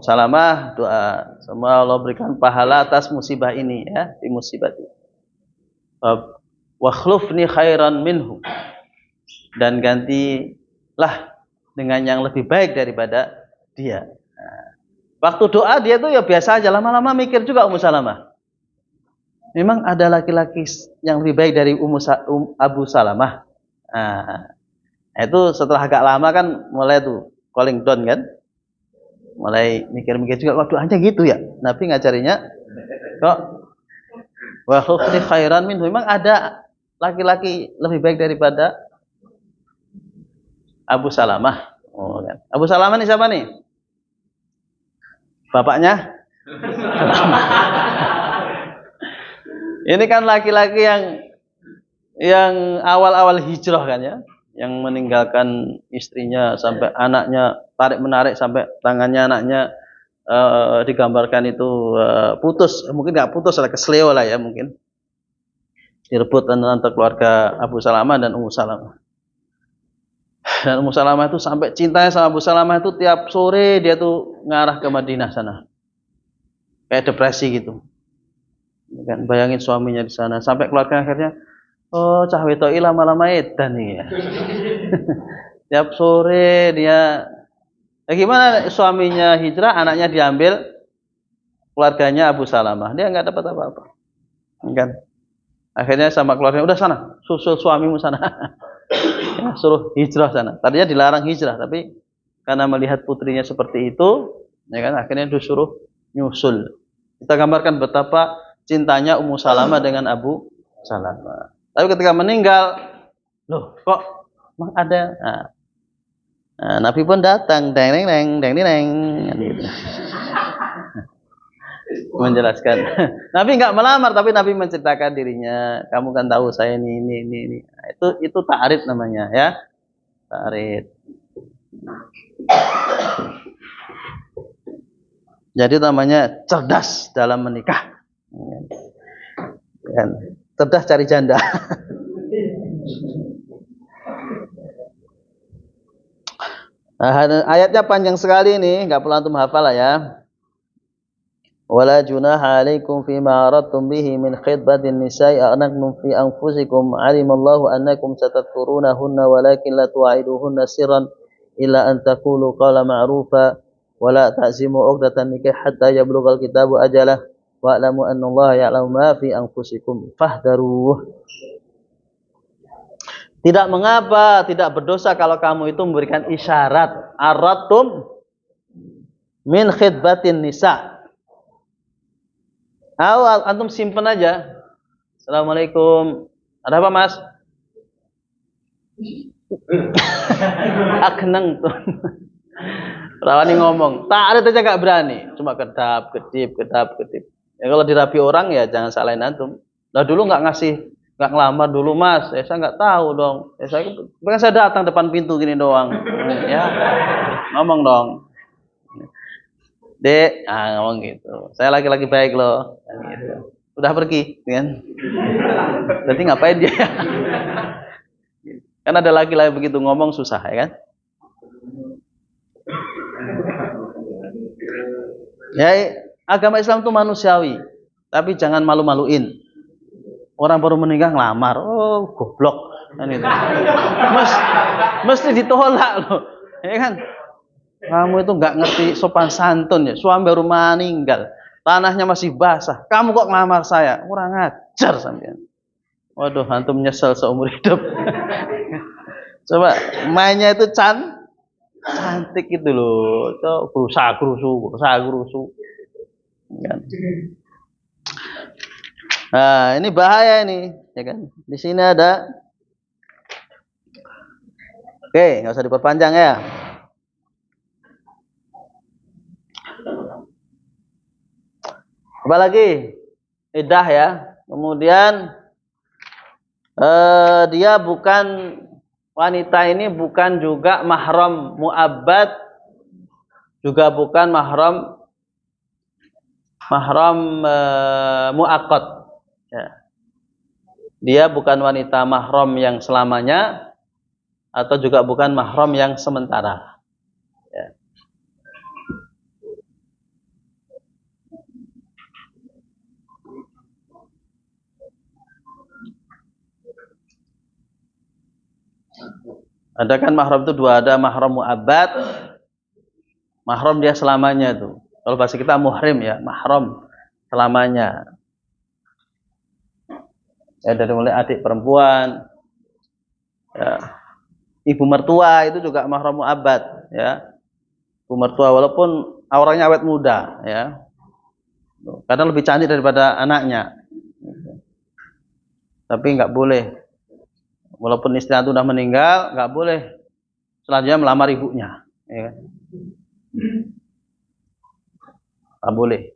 Salamah doa, semoga Allah berikan pahala atas musibah ini ya, di musibati. Wa khlufni khairan minhu. Dan gantilah dengan yang lebih baik daripada dia. Nah, waktu doa dia tuh ya biasa aja, lama-lama mikir juga Ummu Salamah. Memang ada laki-laki yang lebih baik dari Abu Salamah. Nah, itu setelah agak lama kan mulai tuh calling down kan. Mulai mikir-mikir juga, kok doanya gitu ya. Nabi ngajarinya kok wa khufni khairan minhu. Memang ada laki-laki lebih baik daripada Abu Salamah. Oh, kan. Abu Salamah ini siapa nih? Bapaknya? Ini kan laki-laki yang awal-awal hijrah kan ya, yang meninggalkan istrinya sampai anaknya tarik menarik sampai tangannya anaknya digambarkan itu putus, mungkin nggak putus, ada kesleo lah ya mungkin, direbut antara keluarga Abu Salamah dan Ummu Salamah. Dan Ummu Salamah itu sampai cintanya sama Abu Salamah itu tiap sore dia tuh ngarah ke Madinah sana, kayak depresi gitu. Kan bayangin suaminya di sana, sampai keluarga akhirnya, oh cah wedok lama-lama edan nih ya. Tiap sore dia, gimana suaminya hijrah, anaknya diambil keluarganya Abu Salamah, dia nggak dapat apa-apa, kan? Akhirnya sama keluarganya, udah sana, susul suamimu sana, ya, suruh hijrah sana. Tadinya dilarang hijrah, tapi karena melihat putrinya seperti itu, ya kan, akhirnya disuruh nyusul. Kita gambarkan betapa cintanya Ummu Salamah dengan Abu Salamah. Tapi ketika meninggal, loh kok ada? Nabi pun datang, deng deng deng deng deng, gitu. Menjelaskan. Nabi nggak melamar, tapi Nabi menceritakan dirinya. Kamu kan tahu saya ini. Nah, itu ta'rid namanya ya. Ta'rid. Jadi namanya cerdas dalam menikah. Kan? Cerdas cari janda. Nah, ayatnya panjang sekali ini, nggak perlu antum hafal lah ya. Wala junaha alaikum fima aradtum bihi min khidbatin nisa'i a'naqtum fi anfusikum 'alimallahu annakum satadhkurunahunna walakin la tu'iduhunna sirran illa an taqulu qawlan ma'rufa wa la ta'zimu 'uqdatan nikah hatta yablughal kitabu ajalah wa'lamu annallaha ya'lamu ma fi anfusikum fahdharuh. Tidak mengapa, tidak berdosa kalau kamu itu memberikan isyarat aradtum min khidbatin nisa'. Antum simpen aja. Assalamualaikum. Ada apa mas? Akneng tuh. Rawani ngomong. Ta'rid aja gak berani. Cuma kedap kedip. Ya kalau dirapi orang ya jangan salahin antum. Lah dulu nggak ngelamar dulu mas. Saya nggak tahu dong. Saya datang depan pintu gini doang. Ya ngomong dong. Dek, ngomong gitu. Saya laki-laki baik loh. Gitu. Udah pergi, kan? Berarti ngapain dia? Kan ada laki-laki begitu ngomong susah, ya kan? Ya, agama Islam itu manusiawi, tapi jangan malu-maluin. Orang baru menikah ngelamar, oh goblok, kan itu. Mesti ditolak loh, ya kan? Kamu itu nggak ngerti sopan santun ya. Suami baru meninggal, tanahnya masih basah. Kamu kok ngelamar saya? Kurang ajar sampean. Waduh, antum nyesel seumur hidup. Coba mainnya itu cantik gitu loh. Coba berusaha gerusu. Kan? Nah, ini bahaya ini, ya kan? Di sini ada. Oke, nggak usah diperpanjang ya. Apalagi iddah ya. Kemudian dia bukan, wanita ini bukan juga mahram mu'abbad, juga bukan mahram mu'aqqad. Ya. Dia bukan wanita mahram yang selamanya atau juga bukan mahram yang sementara. Ya. Ada kan mahram itu dua, ada mahram mu'abbad, mahram dia selamanya tuh. Kalau bahasa kita muhrim ya, mahram selamanya. Ya dari mulai adik perempuan, ya. Ibu mertua itu juga mahram mu'abbad, ya. Ibu mertua walaupun auranya awet muda, ya. Kadang lebih cantik daripada anaknya. Tapi nggak boleh. Walaupun istri itu sudah meninggal, nggak boleh selanjutnya melamar ibunya. ya kan? Tak boleh.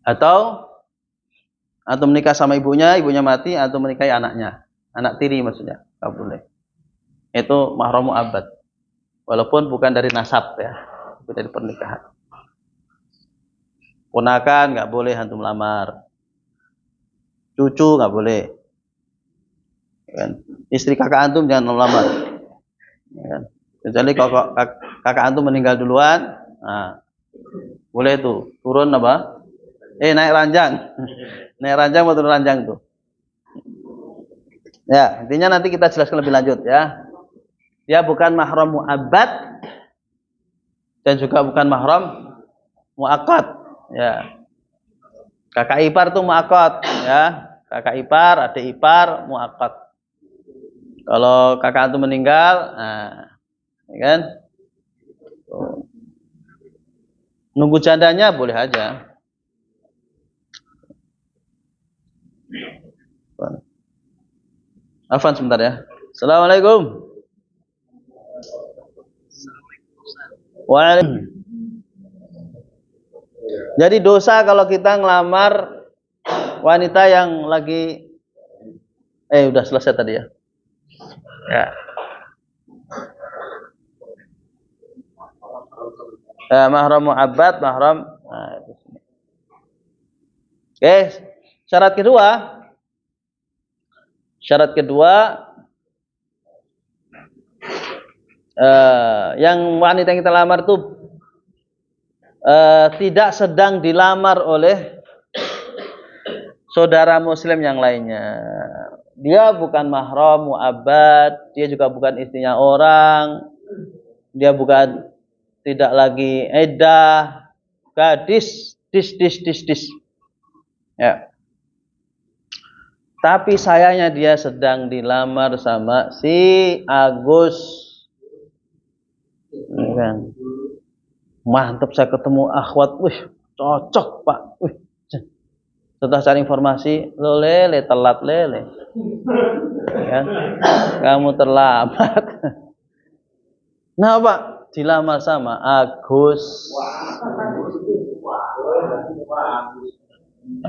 Atau menikah sama ibunya mati, atau menikahi anaknya, anak tiri maksudnya, tak boleh. Itu mahram mu'abbad, walaupun bukan dari nasab ya, itu dari pernikahan. Ponakan nggak boleh antum lamar, cucu nggak boleh, ya kan? Istri kakak antum jangan lamar, ya kan? Kecuali kakak antum meninggal duluan, nah, boleh tuh turun apa? Naik ranjang, naik ranjang mau turun ranjang tuh. Ya, intinya nanti kita jelaskan lebih lanjut ya. Dia bukan mahram mu'abbad dan juga bukan mahram mu'aqqad. Ya. Kakak ipar tuh mu'aqqad ya. Kakak ipar, adik ipar mu'aqqad. Kalau kakak antum meninggal, nah, ya kan? Tuh. Nunggu jandanya boleh aja. Afan sebentar ya. Assalamualaikum. Waalaikumsalam. Jadi dosa kalau kita ngelamar wanita yang lagi udah selesai tadi ya. Ya. Mahram mu'abbad, mahram. Nah, itu. Oke, syarat kedua yang wanita yang kita lamar tuh tidak sedang dilamar oleh saudara muslim yang lainnya. Dia bukan mahram mu'abbad, dia juga bukan istrinya orang, dia bukan tidak lagi iddah, gadis, dis. Ya. Tapi sayangnya dia sedang dilamar sama si Agus. Ya kan? Mantap, saya ketemu akhwat, cocok Pak. Setelah cari informasi, lo lele, telat lele. Ya, kamu terlambat. Nah Pak, dilamar sama Agus.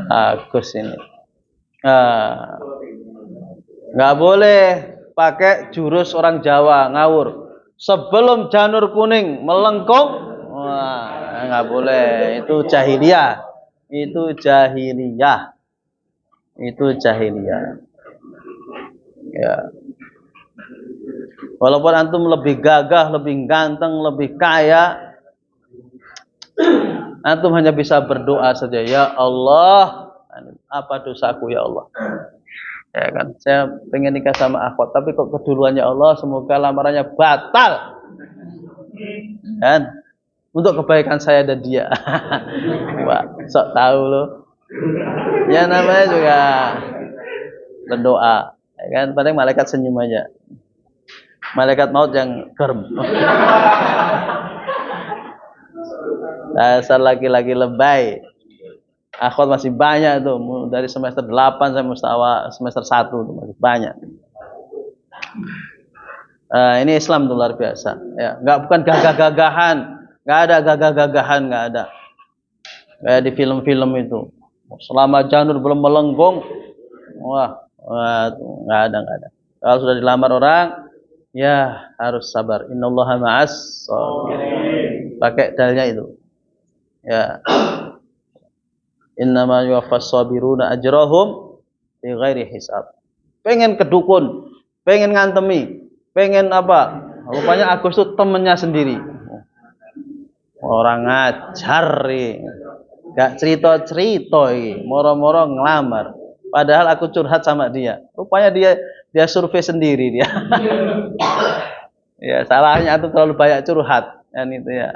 Agus ini. Nggak boleh pakai jurus orang Jawa ngawur. Sebelum janur kuning melengkung, nggak boleh. Itu jahiliyah. Ya. Walaupun antum lebih gagah, lebih ganteng, lebih kaya, antum hanya bisa berdoa saja, ya Allah, apa dosaku ya Allah. Ya kan, saya pengen nikah sama akhwat, tapi kok keduluannya Allah, semoga lamarannya batal. Kan? Untuk kebaikan saya dan dia. Wah, sok tahu lo. Ya namanya juga berdoa. Ya kan, paling malaikat senyum aja. Malaikat maut yang gerem. Dasar laki-laki lebay. Akhwat masih banyak tuh, dari semester 8 sampai semester 1 tuh masih banyak. Ini Islam tuh luar biasa. Ya, bukan gagah-gagahan, nggak ada gagah-gagahan, nggak ada. Kayak di film-film itu. Selama janur belum melengkung, nggak ada. Kalau sudah dilamar orang, ya harus sabar. Innallaha ma'as sabirin. Pakai dalilnya itu. Ya. Innama yuwaffas sabiruna ajrahum bighairi hisab. Pengen kedukun, pengen ngantemi, pengen apa? Rupanya Agus itu temennya sendiri. Orang ngajar, gak cerita-cerita, moro-moro ngelamar. Padahal aku curhat sama dia. Rupanya dia survei sendiri dia. Ya salahnya itu terlalu banyak curhat, kan itu ya.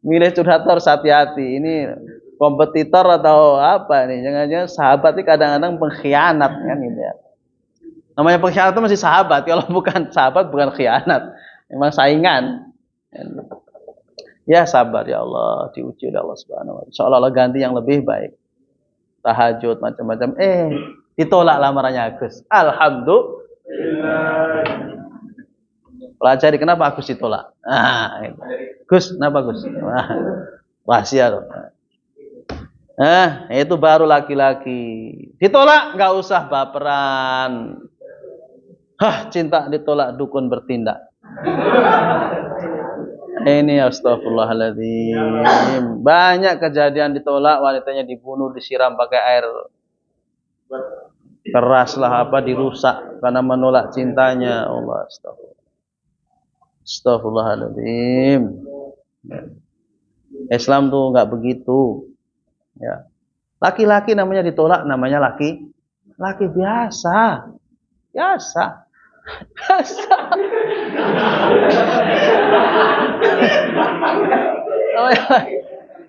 Milih curhat harus hati-hati. Ini kompetitor atau apa nih? Jangan-jangan sahabat ini kadang-kadang pengkhianat kan gitu ya. Namanya pengkhianat itu masih sahabat. Kalau bukan sahabat bukan khianat. Memang saingan. Ya sabar ya Allah, diuji oleh Allah Subhanahu wa taala. Insyaallah Allah ganti yang lebih baik. Tahajud macam-macam. Ditolak lamarannya Agus. Alhamdulillah. Pelajari kenapa Agus ditolak. Nah, itu. Gus, kenapa Gus? Nah, rahasia loh. Itu baru laki-laki. Ditolak nggak usah baperan. Cinta ditolak dukun bertindak. Ini astagfirullahaladzim. Banyak kejadian ditolak, wanitanya dibunuh, disiram pakai air keras lah apa, dirusak karena menolak cintanya. Allah astagfirullahaladzim. Islam tuh nggak begitu. Ya. Laki-laki namanya ditolak, namanya laki biasa. Biasa.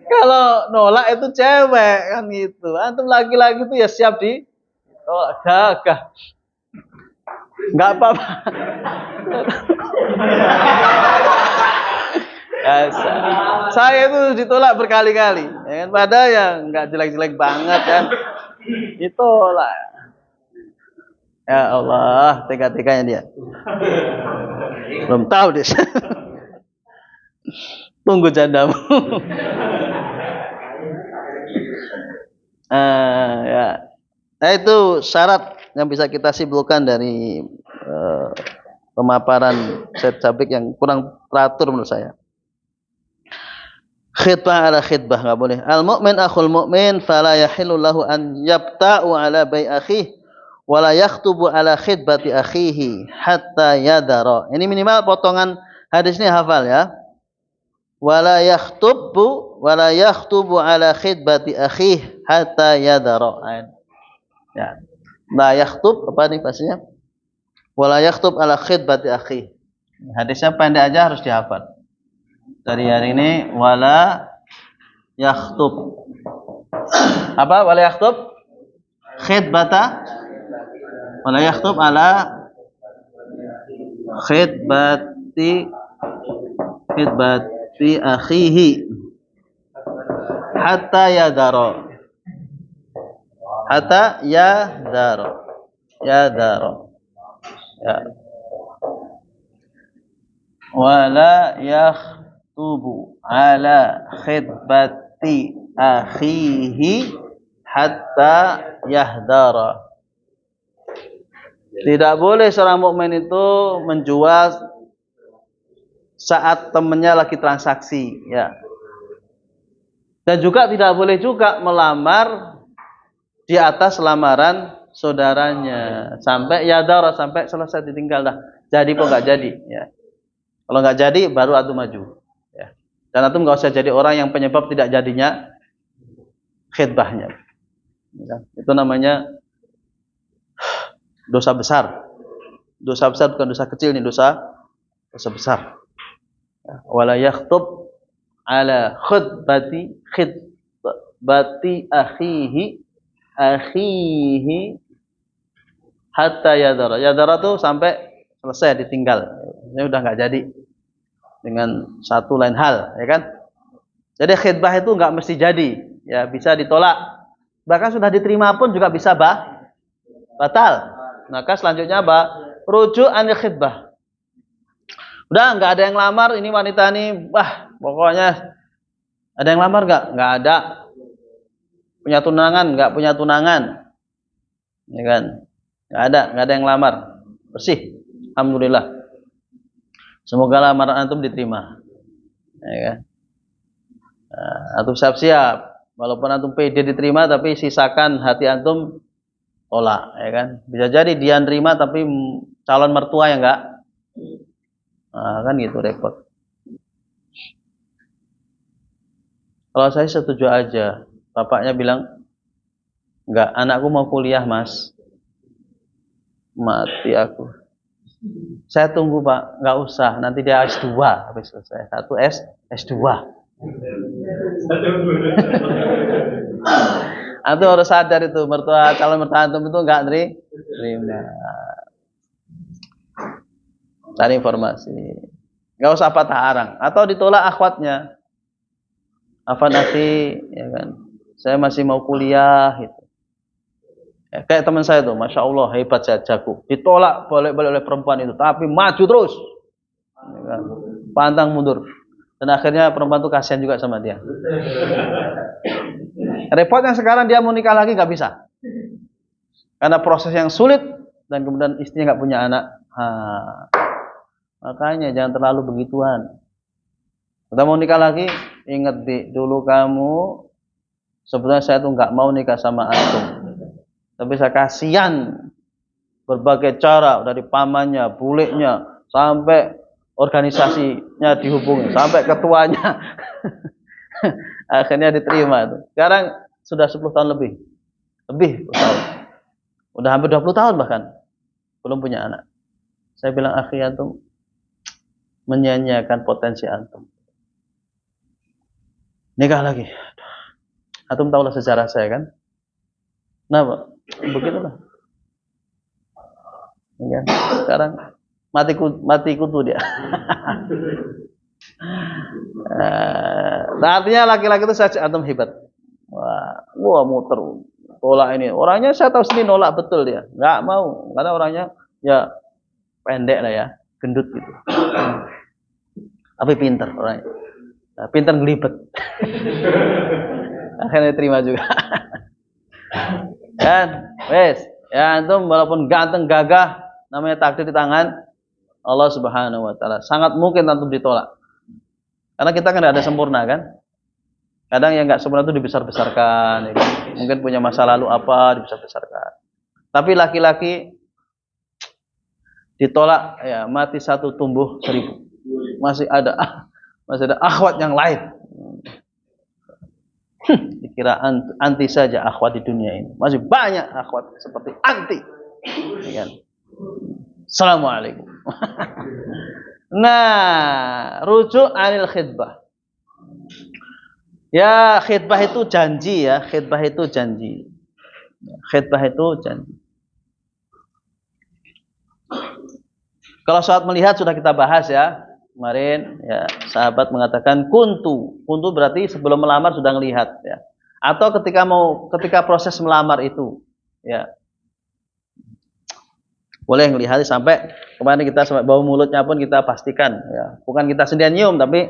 Kalau nolak itu cewek kan gitu. Antum laki-laki itu ya siap di tolak gagah. Enggak apa-apa. Saya itu ditolak berkali-kali. Ya kan? Padahal yang enggak jelek-jelek banget kan. Ditolak. Ya Allah, tega-teganya dia. Belum tahu deh. Tunggu jandamu. Ya. Nah itu syarat yang bisa kita simpulkan dari pemaparan Syed Sabik yang kurang teratur menurut saya. Khitbah ala khitbah enggak boleh. Al mu'min akhul mu'min fala yahillu lahu an yabta'u ala bai akhihi wala yakhtubu ala khitbati akhihi hatta yadara. Ini minimal potongan hadis ini hafal ya. Wala yakhtubu ala khitbati akhihi hatta yadara. Ya. La yakhtub apa nih pastinya? Wala yakhtub ala khitbati akhihi. Hadisnya pendek aja harus dihafal. Dari hari ini wala yakhtub. Apa wala yakhtub? Khitbata wala yakhtub ala khitbati akhihi hatta yadara. Ya. Wala yakhtubu ala khitbati akhihi hatta yahdara. Tidak boleh seorang mukmin itu menjual saat temannya lagi transaksi, ya. Dan juga tidak boleh juga melamar di atas lamaran saudaranya sampai yadara, sampai selesai ditinggal dah. Jadi kok nggak jadi, ya. Kalau nggak jadi baru antum maju, ya. Dan antum nggak usah jadi orang yang penyebab tidak jadinya khitbahnya. Ya. Itu namanya dosa besar. Dosa besar bukan dosa kecil nih, dosa besar. Wala yakhtub ala khutbati akhihi hatta yadara. Yadara tuh sampai selesai ditinggal. Ini udah nggak jadi dengan satu lain hal, ya kan? Jadi khitbah itu nggak mesti jadi, ya bisa ditolak. Bahkan sudah diterima pun juga bisa batal. Maka selanjutnya rujuk anil khitbah. Udah nggak ada yang lamar, ini wanita ini, pokoknya ada yang lamar nggak ada. Punya tunangan nggak punya tunangan, ya kan? Nggak ada yang lamar, bersih, alhamdulillah. Semoga lamaran antum diterima, ya kan? Antum siap-siap, walaupun antum pede diterima, tapi sisakan hati antum tolak, ya kan? Bisa jadi dia nerima tapi calon mertua yang enggak. Kan gitu repot. Kalau saya setuju aja, bapaknya bilang, enggak, anakku mau kuliah mas. Mati aku. Saya tunggu pak, enggak usah, nanti dia S2 habis selesai. Satu S2. Antum harus sadar itu, calon mertua antum itu enggak terima. Cari informasi. Enggak usah patah arang atau ditolak akhwatnya. Afan akhi, ya kan. Saya masih mau kuliah gitu. Ya, kayak teman saya tuh, Masya Allah hebat, saya jago. Ditolak balik-balik oleh perempuan itu, tapi maju terus. ya kan? Pantang mundur. Dan akhirnya perempuan itu kasihan juga sama dia. Repotnya sekarang dia mau nikah lagi nggak bisa. Karena proses yang sulit dan kemudian istrinya nggak punya anak. Makanya jangan terlalu begituan. Kita mau nikah lagi, ingat dulu kamu sebenarnya saya tuh nggak mau nikah sama antum. Tapi saya kasihan berbagai cara dari pamannya, bulenya, sampai organisasinya dihubungi, sampai ketuanya. Akhirnya diterima itu. Sekarang sudah 10 tahun lebih. Lebih 10 tahun. Udah hampir 20 tahun bahkan. Belum punya anak. Saya bilang, akhi antum menyanyiakan potensi antum. Nikah lagi. Antum tahulah sejarah saya kan? Kenapa? Begitulah. Ya, sekarang mati kutu dia. Nah, artinya laki-laki itu saja antum hebat. Wah muter tolak ini. Orangnya saya tahu sendiri nolak betul dia. Nggak mau karena orangnya ya pendek lah ya, gendut gitu. Tapi pinter orangnya. Nah, pinter ngelibet. Akhirnya terima juga. Kan, wes. Ya antum walaupun ganteng gagah, namanya takdir di tangan Allah Subhanahu wa taala. Sangat mungkin antum ditolak. Karena kita kan tidak ada sempurna kan. Kadang yang nggak sempurna itu dibesar-besarkan. Ya kan? Mungkin punya masa lalu apa dibesar-besarkan. Tapi laki-laki ditolak ya mati satu tumbuh 1000. Masih ada akhwat yang lain. Dikira anti saja akhwat di dunia ini. Masih banyak akhwat seperti anti. Ya kan? Assalamualaikum. Nah, rujuk anil khidbah. Ya, khidbah itu janji ya. Khidbah itu janji. Khidbah itu janji. Kalau saat melihat sudah kita bahas ya. Kemarin ya sahabat mengatakan kuntu. Kuntu berarti sebelum melamar sudah melihat ya. Atau ketika proses melamar itu ya. Boleh melihat sampai kemarin kita sampai bau mulutnya pun kita pastikan ya. Bukan kita sendirian nyium tapi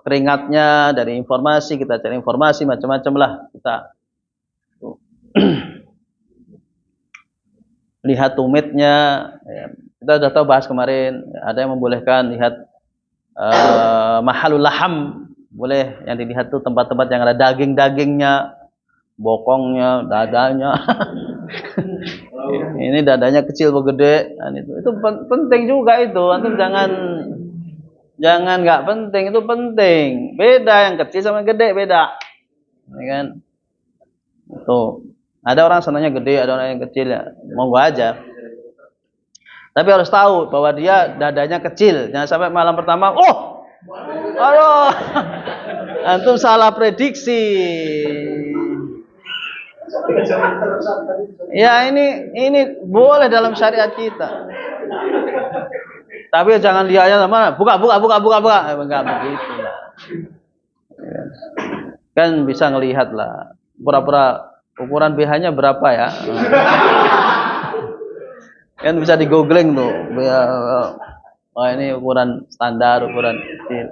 keringatnya dari informasi, kita cari informasi macam-macam lah kita lihat tumitnya ya. Kita sudah tahu bahas kemarin ada yang membolehkan lihat mahalul laham, boleh yang dilihat tuh tempat-tempat yang ada daging-dagingnya, bokongnya, dadanya. Ini dadanya kecil atau gede, itu penting juga itu. Antum jangan nggak penting, itu penting. Beda yang kecil sama yang gede beda, ya kan? Tuh ada orang senangnya gede, ada orang yang kecil ya, monggo aja. Tapi harus tahu bahwa dia dadanya kecil. Jangan sampai malam pertama, aduh, antum salah prediksi. Ya ini boleh dalam syariat kita. Tapi jangan lihatnya sama buka. Enggak begitu lah. Kan bisa ngelihat lah. Pura-pura ukuran BH-nya berapa ya? Kan bisa di googling tuh. Oh ini ukuran standar, ukuran kecil.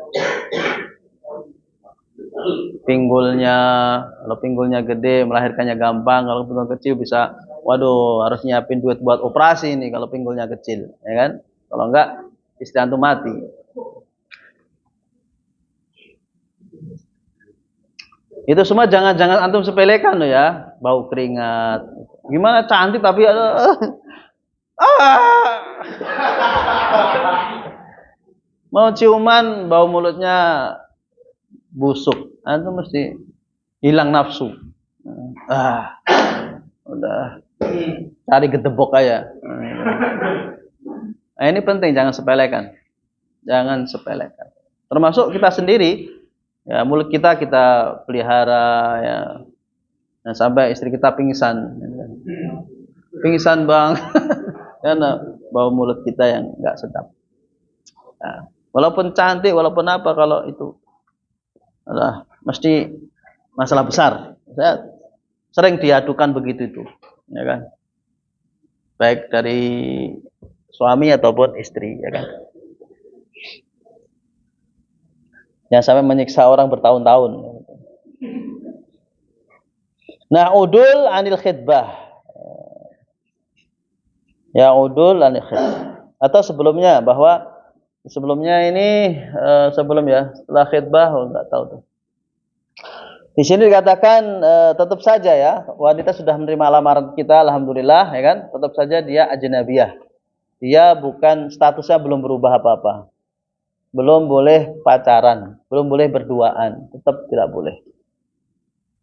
Pinggulnya, kalau pinggulnya gede melahirkannya gampang, kalau pinggul kecil bisa, waduh harus nyiapin duit buat operasi nih kalau pinggulnya kecil, ya kan? Kalau enggak istri antum mati. Itu semua jangan antum sepelekan loh ya, bau keringat. Gimana cantik tapi ada mau ciuman bau mulutnya busuk, antum mesti hilang nafsu. Udah cari gedebok aja. Nah, ini penting, jangan sepelekan. Jangan sepelekan. Termasuk kita sendiri, ya mulut kita pelihara ya. Nah, sampai istri kita pingsan. Pingsan bang. Karena bau mulut kita yang enggak sedap. Nah, walaupun cantik, walaupun apa, kalau itu adalah mesti masalah besar. Saya sering diadukan begitu itu, ya kan? Baik dari suami ataupun istri, ya kan? Jangan sampai menyiksa orang bertahun-tahun. Nah, udul anil khidbah. Ya udul anil khidbah. Atau sebelumnya, bahwa sebelumnya ini sebelum ya, setelah khidbah, enggak tahu tuh. Di sini dikatakan tetap saja ya, wanita sudah menerima lamaran kita, alhamdulillah, ya kan? Tetap saja dia ajnabiyah. Dia bukan, statusnya belum berubah apa-apa. Belum boleh pacaran, belum boleh berduaan, tetap tidak boleh.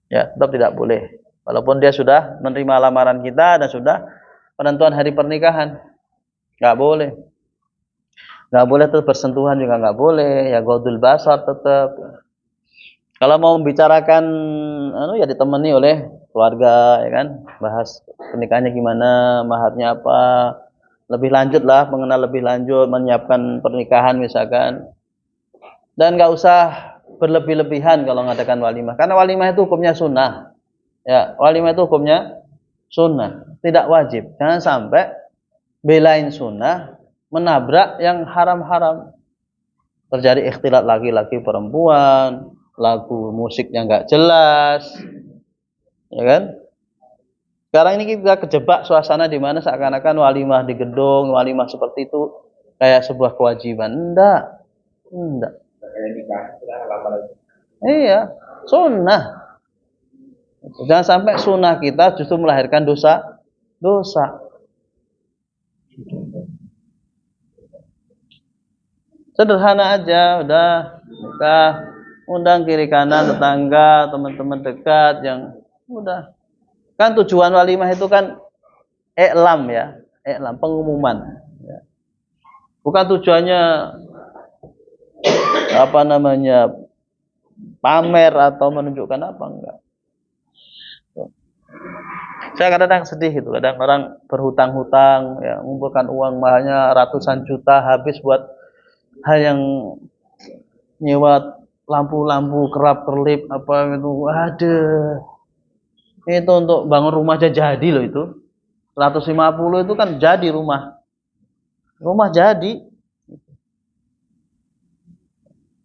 Ya, tetap tidak boleh. Walaupun dia sudah menerima lamaran kita dan sudah penentuan hari pernikahan, nggak boleh. Nggak boleh terus bersentuhan juga nggak boleh. Ya godul basar tetap. Kalau mau membicarakan, ya ditemani oleh keluarga, ya kan? Bahas pernikahannya gimana, maharnya apa, lebih lanjut lah, mengenal lebih lanjut, menyiapkan pernikahan misalkan. Dan nggak usah berlebih-lebihan kalau mengadakan walimah, karena walimah itu hukumnya sunnah. Ya, walimah itu hukumnya sunnah, tidak wajib. Jangan sampai belain sunnah, menabrak yang haram-haram. Terjadi ikhtilat laki-laki perempuan, lagu musiknya nggak jelas, ya kan? Sekarang ini kita kejebak suasana di mana seakan-akan walimah di gedung, walimah seperti itu kayak sebuah kewajiban. Enggak. Iya, sunnah. Jangan sampai sunnah kita justru melahirkan dosa. Sederhana aja, udah nikah, undang kiri kanan tetangga, teman-teman dekat yang udah. Kan tujuan walimah itu kan i'lam ya, i'lam, pengumuman. Bukan tujuannya apa namanya, pamer atau menunjukkan apa, enggak. Saya kadang-kadang sedih itu, kadang orang berhutang-hutang, ya, mengumpulkan uang mahalnya ratusan juta habis buat hal yang nyewa lampu-lampu kerap-kerlip apa itu, aduh. Itu untuk bangun rumah aja jadi loh itu. 150 itu kan jadi rumah. Rumah jadi.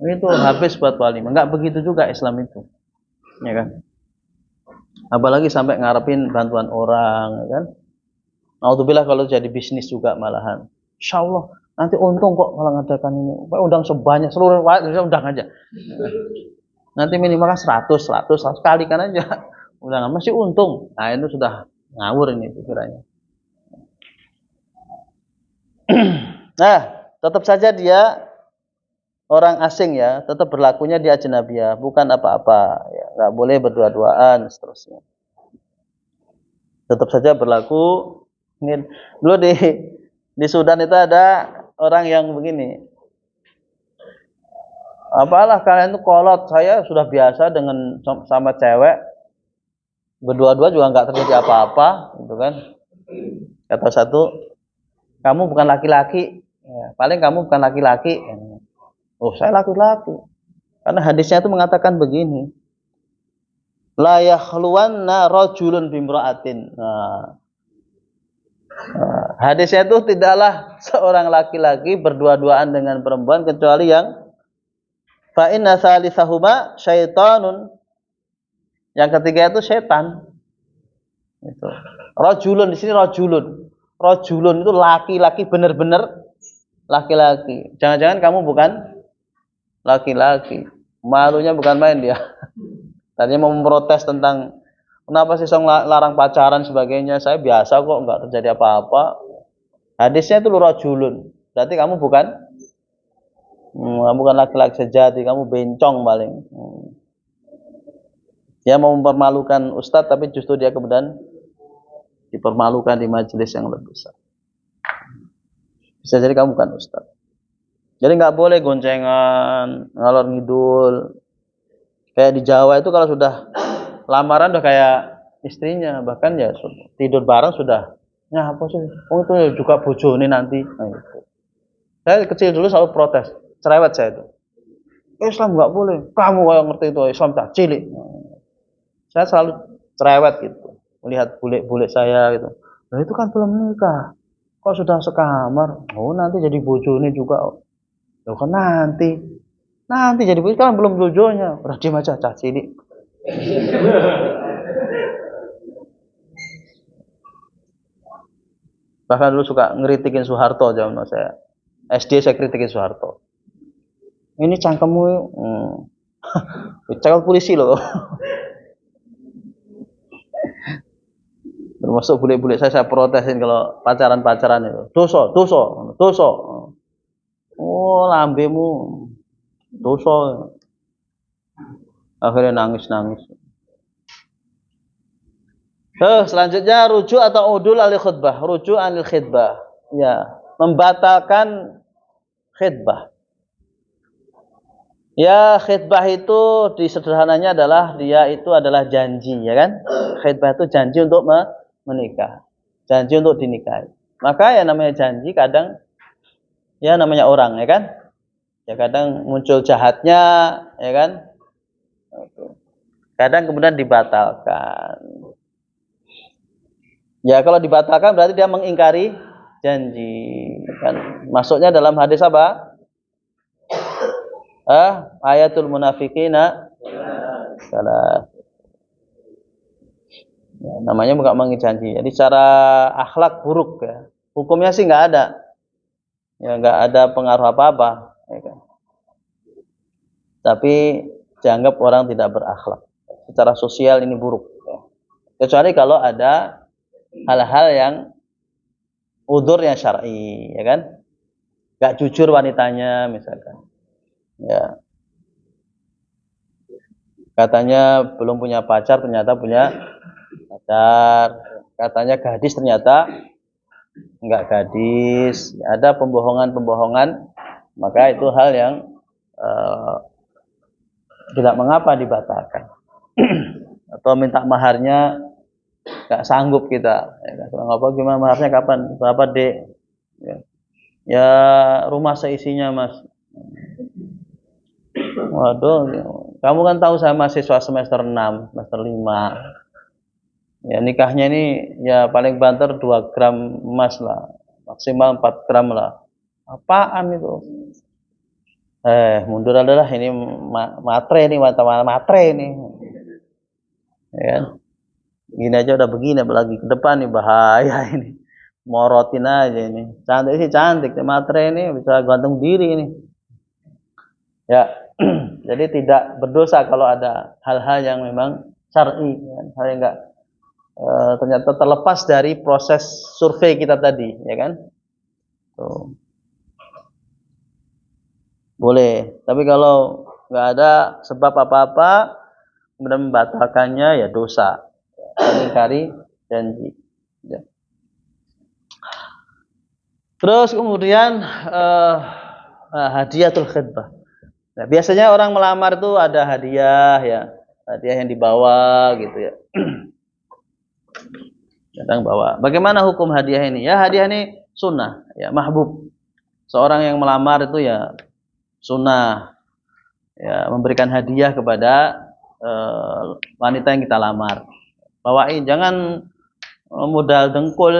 Itu habis buat walimah. Enggak begitu juga Islam itu. Ya kan? Apalagi sampai ngarepin bantuan orang, ya kan? Alhamdulillah kalau jadi bisnis juga malahan. Insyaallah nanti untung kok kalau ngadakan ini. Undang sebanyak seluruh rakyat undang aja. Nanti minimal kan 100 kalikan aja. Undangan masih untung. Nah, itu sudah ngawur ini pikirannya. Nah, tetap saja dia orang asing ya, tetap berlakunya di ajnabiyah, bukan apa-apa. Ya, nggak boleh berdua-duaan, seterusnya. Tetap saja berlaku. Ini dulu di Sudan itu ada orang yang begini. Apalah kalian tuh kolot, saya sudah biasa dengan sama cewek, berdua-dua juga nggak terjadi apa-apa, gitu kan? Kata satu, kamu bukan laki-laki, ya, paling kamu bukan laki-laki. Oh, saya laki-laki. Karena hadisnya itu mengatakan begini. La yakhluwanna rajulun bimra'atin. Hadisnya itu tidaklah seorang laki-laki berdua-duaan dengan perempuan kecuali yang fa inna salisahuma syaitanun. Yang ketiga itu setan. Itu. Rajulun di sini rajulun. Rajulun itu laki-laki, benar-benar laki-laki. Jangan-jangan kamu bukan laki-laki. Malunya bukan main dia. Tadinya mau memprotes tentang kenapa sih song larang pacaran sebagainya. Saya biasa kok, nggak terjadi apa-apa. Hadisnya itu rajulun. Berarti kamu bukan laki-laki sejati, kamu bencong paling. Dia mau mempermalukan ustadz, tapi justru dia kemudian dipermalukan di majelis yang lebih besar. Bisa jadi kamu bukan ustadz. Jadi nggak boleh goncengan, ngalor ngidul. Kayak di Jawa itu kalau sudah lamaran udah kayak istrinya, bahkan ya tidur bareng sudah. Ya apa sih? Oh itu juga bojone nanti. Nah, itu. Saya kecil dulu selalu protes, cerewet saya itu. Islam nggak boleh. Kamu kayak ngerti itu Islam tak cilik. Saya selalu cerewet gitu, melihat bule-bule saya gitu. Nah itu kan belum nikah, kok sudah sekamar? Oh nanti jadi bojone juga. Loh kan nanti jadi polisi kan belum jodohnya. Udah diam aja, caci ini. Bahkan dulu suka ngeritikin Soeharto zaman saya. SD saya kritikin Soeharto. Ini cangkemmu, cakal polisi loh. Termasuk bule-bule saya protesin kalau pacaran itu. Dosa. Oh, lambemu dosa. Akhirnya nangis. Selanjutnya rujuk atau udul alil khutbah. Rujuk anil khutbah. Ya, membatalkan khutbah. Ya, khutbah itu disederhananya adalah dia itu adalah janji, ya kan? Khutbah itu janji untuk menikah. Janji untuk dinikahi. Maka ya namanya janji kadang ya namanya orang, ya kan? Ya kadang muncul jahatnya, ya kan? Kadang kemudian dibatalkan. Ya kalau dibatalkan berarti dia mengingkari janji. Kan? Masuknya dalam hadis apa? Ayatul munafikina salah. Ya, namanya bukan mengingkari janji. Jadi secara akhlak buruk ya. Hukumnya sih nggak ada. Ya nggak ada pengaruh apa-apa. Ya kan? Tapi dianggap orang tidak berakhlak. Secara sosial ini buruk. Ya. Kecuali kalau ada hal-hal yang udzur yang syar'i, ya kan? Gak jujur wanitanya misalkan. Ya. Katanya belum punya pacar, ternyata punya pacar. Katanya gadis, ternyata enggak gadis. Ada pembohongan, maka itu hal yang tidak mengapa dibatalkan. Atau minta maharnya nggak sanggup kita, ya, apa gimana maharnya kapan, berapa dek, ya rumah seisinya mas. Waduh, kamu kan tahu saya mahasiswa semester 6, semester 5, ya nikahnya ini ya paling banter 2 gram emas lah, maksimal 4 gram lah. Apaan itu? Mundur adalah ini matre ini, matre ini, ya kan? Gini aja udah begini, apalagi ke depan nih bahaya ini. Morotin aja ini. Cantik sih cantik, matre ini bisa gantung diri ini. Ya, jadi tidak berdosa kalau ada hal-hal yang memang syar'i, hal yang enggak ternyata terlepas dari proses survei kita tadi, ya kan? Tuh. Boleh. Tapi kalau nggak ada sebab apa-apa kemudian membatalkannya ya dosa. Mengingkari janji. Ya. Terus kemudian hadiatul khutbah. Nah, biasanya orang melamar itu ada hadiah ya, hadiah yang dibawa gitu ya. Kadang bawa. Bagaimana hukum hadiah ini? Ya hadiah ini sunnah, ya mahbub. Seorang yang melamar itu ya sunnah, ya memberikan hadiah kepada wanita yang kita lamar. Bawain, jangan modal dengkul.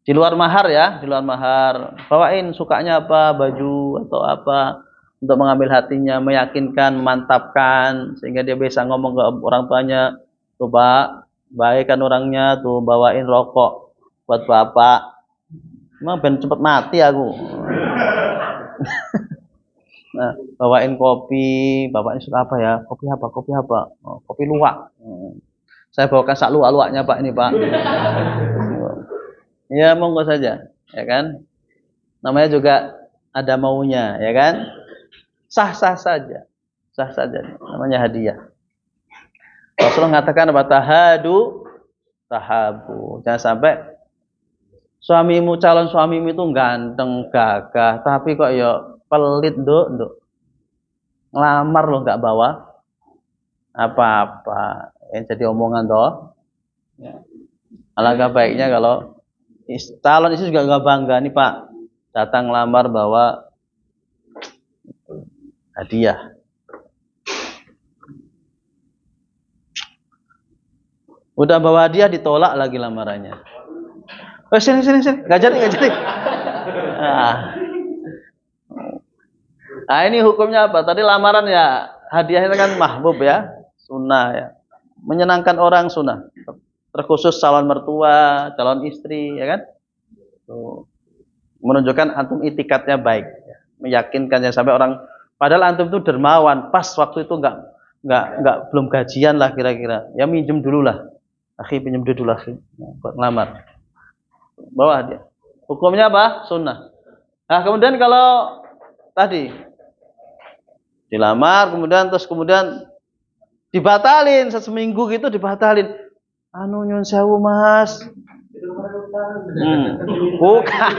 Di luar mahar ya, di luar mahar. Bawain sukanya apa, baju atau apa, untuk mengambil hatinya, meyakinkan, memantapkan, sehingga dia bisa ngomong ke orang tuanya, tuh Pak, baik kan orangnya, tuh bawain rokok buat bapak. Emang ben cepet mati aku. Nah, bawain kopi, bapaknya suka apa ya? Kopi apa? Oh, kopi luwak. Saya bawakan sak luwak-luwaknya Pak ini Pak. Ya monggo saja, ya kan? Namanya juga ada maunya, ya kan? Sah-sah saja. Sah saja. Namanya hadiah. Rasulullah mengatakan apa? Tahabu. Jangan sampai calon suamimu itu ganteng, gagah, tapi kok ya pelit, Nduk. Ngelamar lo enggak bawa apa-apa. Yang jadi omongan toh. Ya. Alangkah baiknya kalau calon istri juga enggak bangga nih Pak. Datang ngelamar bawa hadiah. Udah bawa hadiah ditolak lagi lamarannya. Sini. Enggak jadi. Nah, ini hukumnya apa? Tadi lamaran ya, hadiahnya kan mahbub ya, sunnah ya. Menyenangkan orang sunnah. Terkhusus calon mertua, calon istri, ya kan? Tuh. Menunjukkan antum itikadnya baik, ya. Meyakinkannya sampai orang. Padahal antum itu dermawan, pas waktu itu enggak belum gajian lah kira-kira. Ya minjem dulu lah. Akhi pinjem dulu lah, buat ngelamar. Bawa dia. Hukumnya apa? Sunnah. Nah, kemudian kalau tadi dilamar, kemudian dibatalin seminggu gitu dibatalin. Anu nyun sewu mas. Bukan.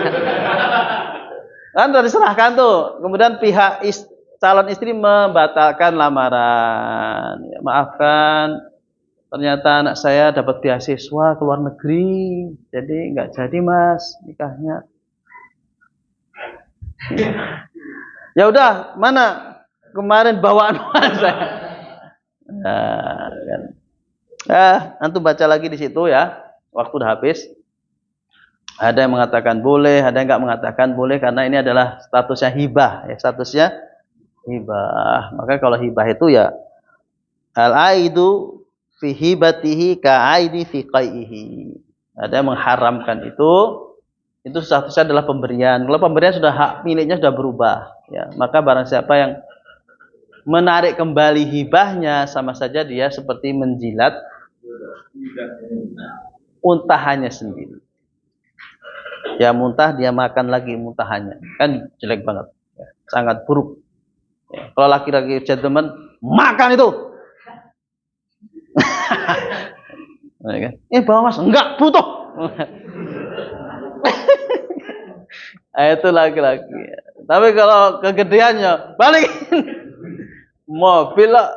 Kan sudah diserahkan tuh. Kemudian pihak calon istri membatalkan lamaran. Ya, maafkan, ternyata anak saya dapat beasiswa ke luar negeri, jadi nggak jadi mas nikahnya. Ya udah, mana kemarin bawaan saya. Nah, kan. Antum baca lagi di situ ya. Waktu udah habis. Ada yang mengatakan boleh, ada yang nggak mengatakan boleh karena ini adalah statusnya hibah, ya statusnya hibah. Maka kalau hibah itu ya al-aidu fi hibatihi ka'aidi fi qaihi. Ada yang mengharamkan itu statusnya adalah pemberian. Kalau pemberian sudah hak miliknya sudah berubah, ya, maka barang siapa yang menarik kembali hibahnya sama saja dia seperti menjilat untahannya sendiri. Ya muntah dia makan lagi muntahannya, kan jelek banget, ya, sangat buruk. Ya, kalau laki-laki gentleman makan itu, bawa mas, enggak butuh. Itu laki-laki. Tapi kalau kegedeannya balikin, mobil lah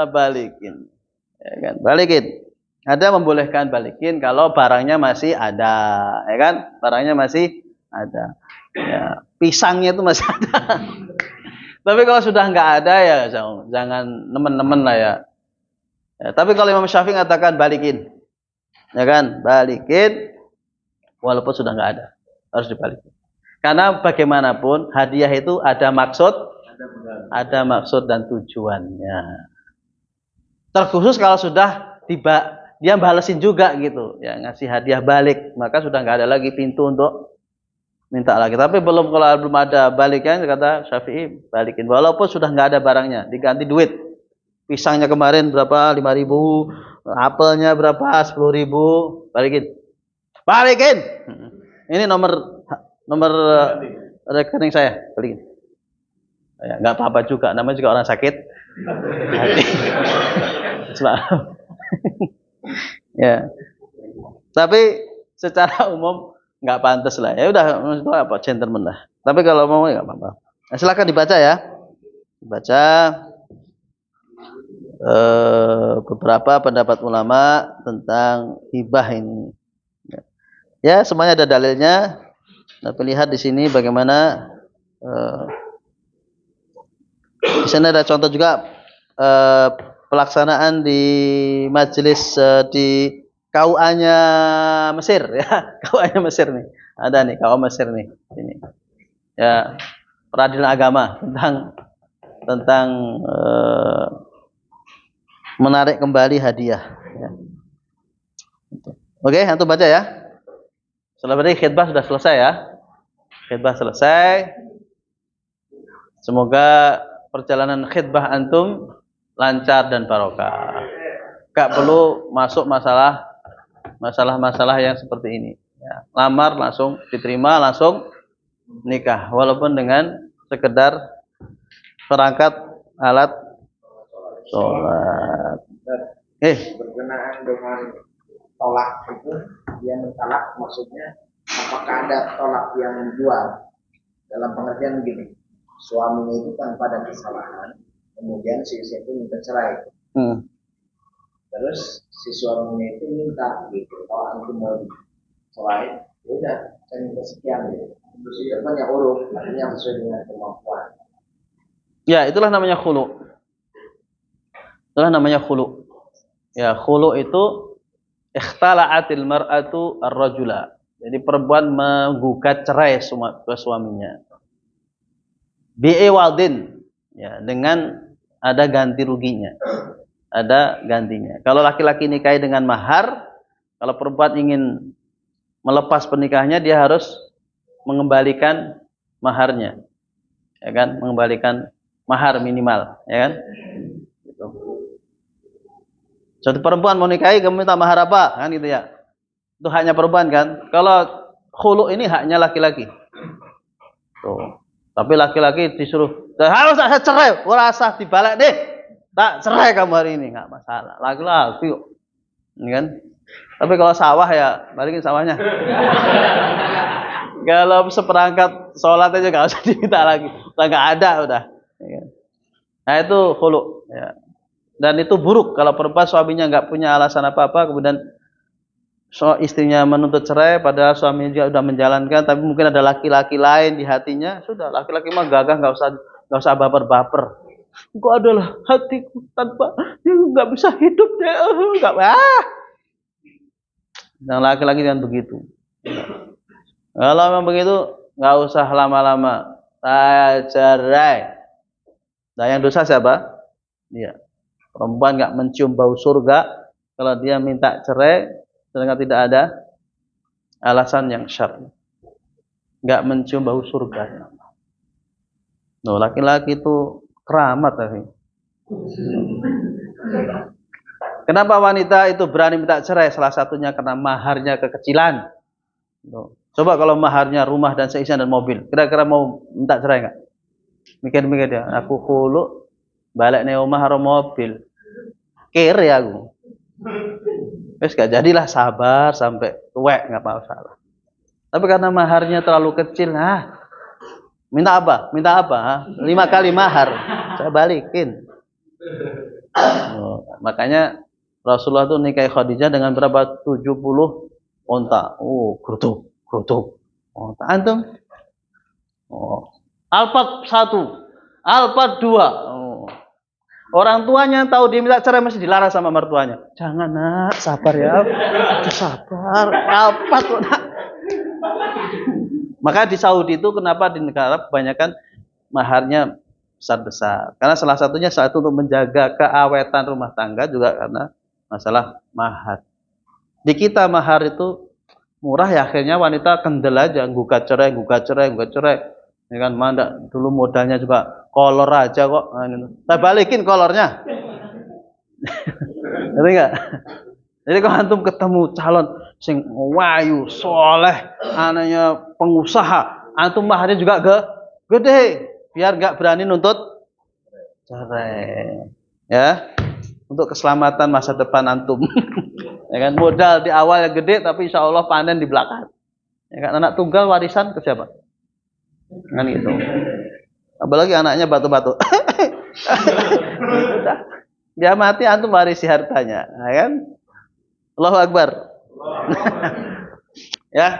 balikin, ya kan? Balikin. Ada membolehkan balikin kalau barangnya masih ada, ya kan? Barangnya masih ada. Ya, pisangnya itu masih ada. Tapi kalau sudah nggak ada ya jangan nemen-nemen lah ya. Ya. Tapi kalau Imam Syafi'i mengatakan balikin, ya kan? Balikin walaupun sudah nggak ada, harus dibalikin. Karena bagaimanapun hadiah itu ada maksud dan tujuannya. Terkhusus kalau sudah dia balesin juga gitu, ya ngasih hadiah balik, maka sudah nggak ada lagi pintu untuk minta lagi. Tapi kalau belum ada baliknya, kata Syafi'i balikin walaupun sudah nggak ada barangnya, diganti duit. Pisangnya kemarin berapa? 5.000, apelnya berapa? 10.000, balikin. Ini nomor rekening saya, balikin. Ya, nggak apa-apa juga, namanya juga orang sakit. Ya, tapi secara umum nggak pantas lah. Ya udah, itu apa gentleman lah. Tapi kalau mau ya nggak apa-apa. Nah, silakan dibaca ya. Baca beberapa pendapat ulama tentang hibah ini. Ya, semuanya ada dalilnya. Tapi lihat di sini bagaimana. Di sana ada contoh juga pelaksanaan di majelis di KUA-nya Mesir ya. KUA-nya Mesir nih. Ada nih KUA Mesir nih. Ini. Ya, peradilan agama tentang menarik kembali hadiah ya. Oke, antum baca ya. Setelah berarti khidbah sudah selesai ya. Khidbah selesai. Semoga perjalanan khidbah antum lancar dan barokah. Gak perlu masuk masalah yang seperti ini. Ya, lamar langsung diterima, langsung nikah, walaupun dengan sekedar perangkat alat sholat. Berkenaan dengan tolak itu, dia mentalak maksudnya apakah ada tolak yang menjual? Dalam pengertian begini, suaminya itu tanpa ada kesalahan, kemudian si istri itu minta cerai. Terus si suaminya itu minta gitu, kalau aku mau cerai, ya udah saya minta sekian gitu. Terus itu kan yang urut, artinya sesuai dengan kemampuan. Ya, itulah namanya khulu. Ya, khulu itu ikhtala'atil mar'atu ar-rajula. Jadi perempuan menggugat cerai ke suaminya. Bi'iwadin, Ya, dengan ada ganti ruginya. Ada gantinya. Kalau laki-laki nikahi dengan mahar, kalau perempuan ingin melepas pernikahannya, dia harus mengembalikan maharnya. Ya kan? Mengembalikan mahar minimal, ya kan? Gitu. Suatu perempuan mau nikahi, kamu minta mahar apa? Kan gitu ya. Itu haknya perempuan kan? Kalau khulu ini haknya laki-laki. Tuh. Tapi laki-laki disuruh, harus saya cerai, rasa dibalik deh. Tak cerai kamu hari ini, nggak masalah. Laki-laki kok. Ini kan? Tapi kalau sawah ya balikin sawahnya. Kalau seperangkat sholat aja nggak usah diminta lagi, udah nggak ada udah. Nah itu khulu. Ya. Dan itu buruk kalau perempuan suaminya nggak punya alasan apa-apa, kemudian istrinya menuntut cerai, padahal suaminya juga sudah menjalankan, tapi mungkin ada laki-laki lain di hatinya. Sudah, laki-laki mah gagah, nggak usah baper-baper. Engkau adalah hatiku, tanpa nggak bisa hidup deh, nggak Dan laki-laki kan begitu. Kalau memang begitu, nggak usah lama-lama. Saya cerai. Nah, yang dosa siapa? Dia. Perempuan nggak mencium bau surga kalau dia minta cerai, sedangkan tidak ada alasan yang syar'i. Nggak mencium bau surga. No, laki-laki itu keramat tadi. Kenapa wanita itu berani minta cerai? Salah satunya karena maharnya kekecilan. Coba kalau maharnya rumah dan seisian dan mobil, kira-kira mau minta cerai nggak? Mikir-mikir dia, aku khulu, balik nih omah karo mobil, kere aku. Wes gak jadilah, sabar sampai tuwek nggak masalah. Tapi karena maharnya terlalu kecil, minta apa? Minta apa? 5 kali mahar, saya balikin. Makanya Rasulullah tuh nikahi Khadijah dengan berapa? 70 onta. Gerutuk. Onta. Antum? Alphard 1, Alphard 2. Orang tuanya tahu dia minta cerai masih dilarang sama mertuanya. Jangan nak, sabar ya. Sabar. Alphard kok nak. Maka di Saudi itu kenapa di negara kebanyakan maharnya besar-besar? Karena salah satunya satu untuk menjaga keawetan rumah tangga, juga karena masalah mahar. Di kita mahar itu murah ya, akhirnya wanita kendel aja, gugat cerai. Ya kan, mana dulu modalnya juga kolor aja kok. Saya balikin kolornya. Ngerti enggak? Jadi kalau antum ketemu calon sing wayu, soleh, anaknya pengusaha, antum maharnya juga gede, biar enggak berani nuntut cerai. Ya. Untuk keselamatan masa depan antum. Ya kan, modal di awal yang gede tapi insya Allah panen di belakang. Ya kan, anak tunggal warisan ke siapa? Kan gitu. Apalagi anaknya batu-batu. Dia mati antum warisi hartanya, ya kan? Allahu Akbar. Ya.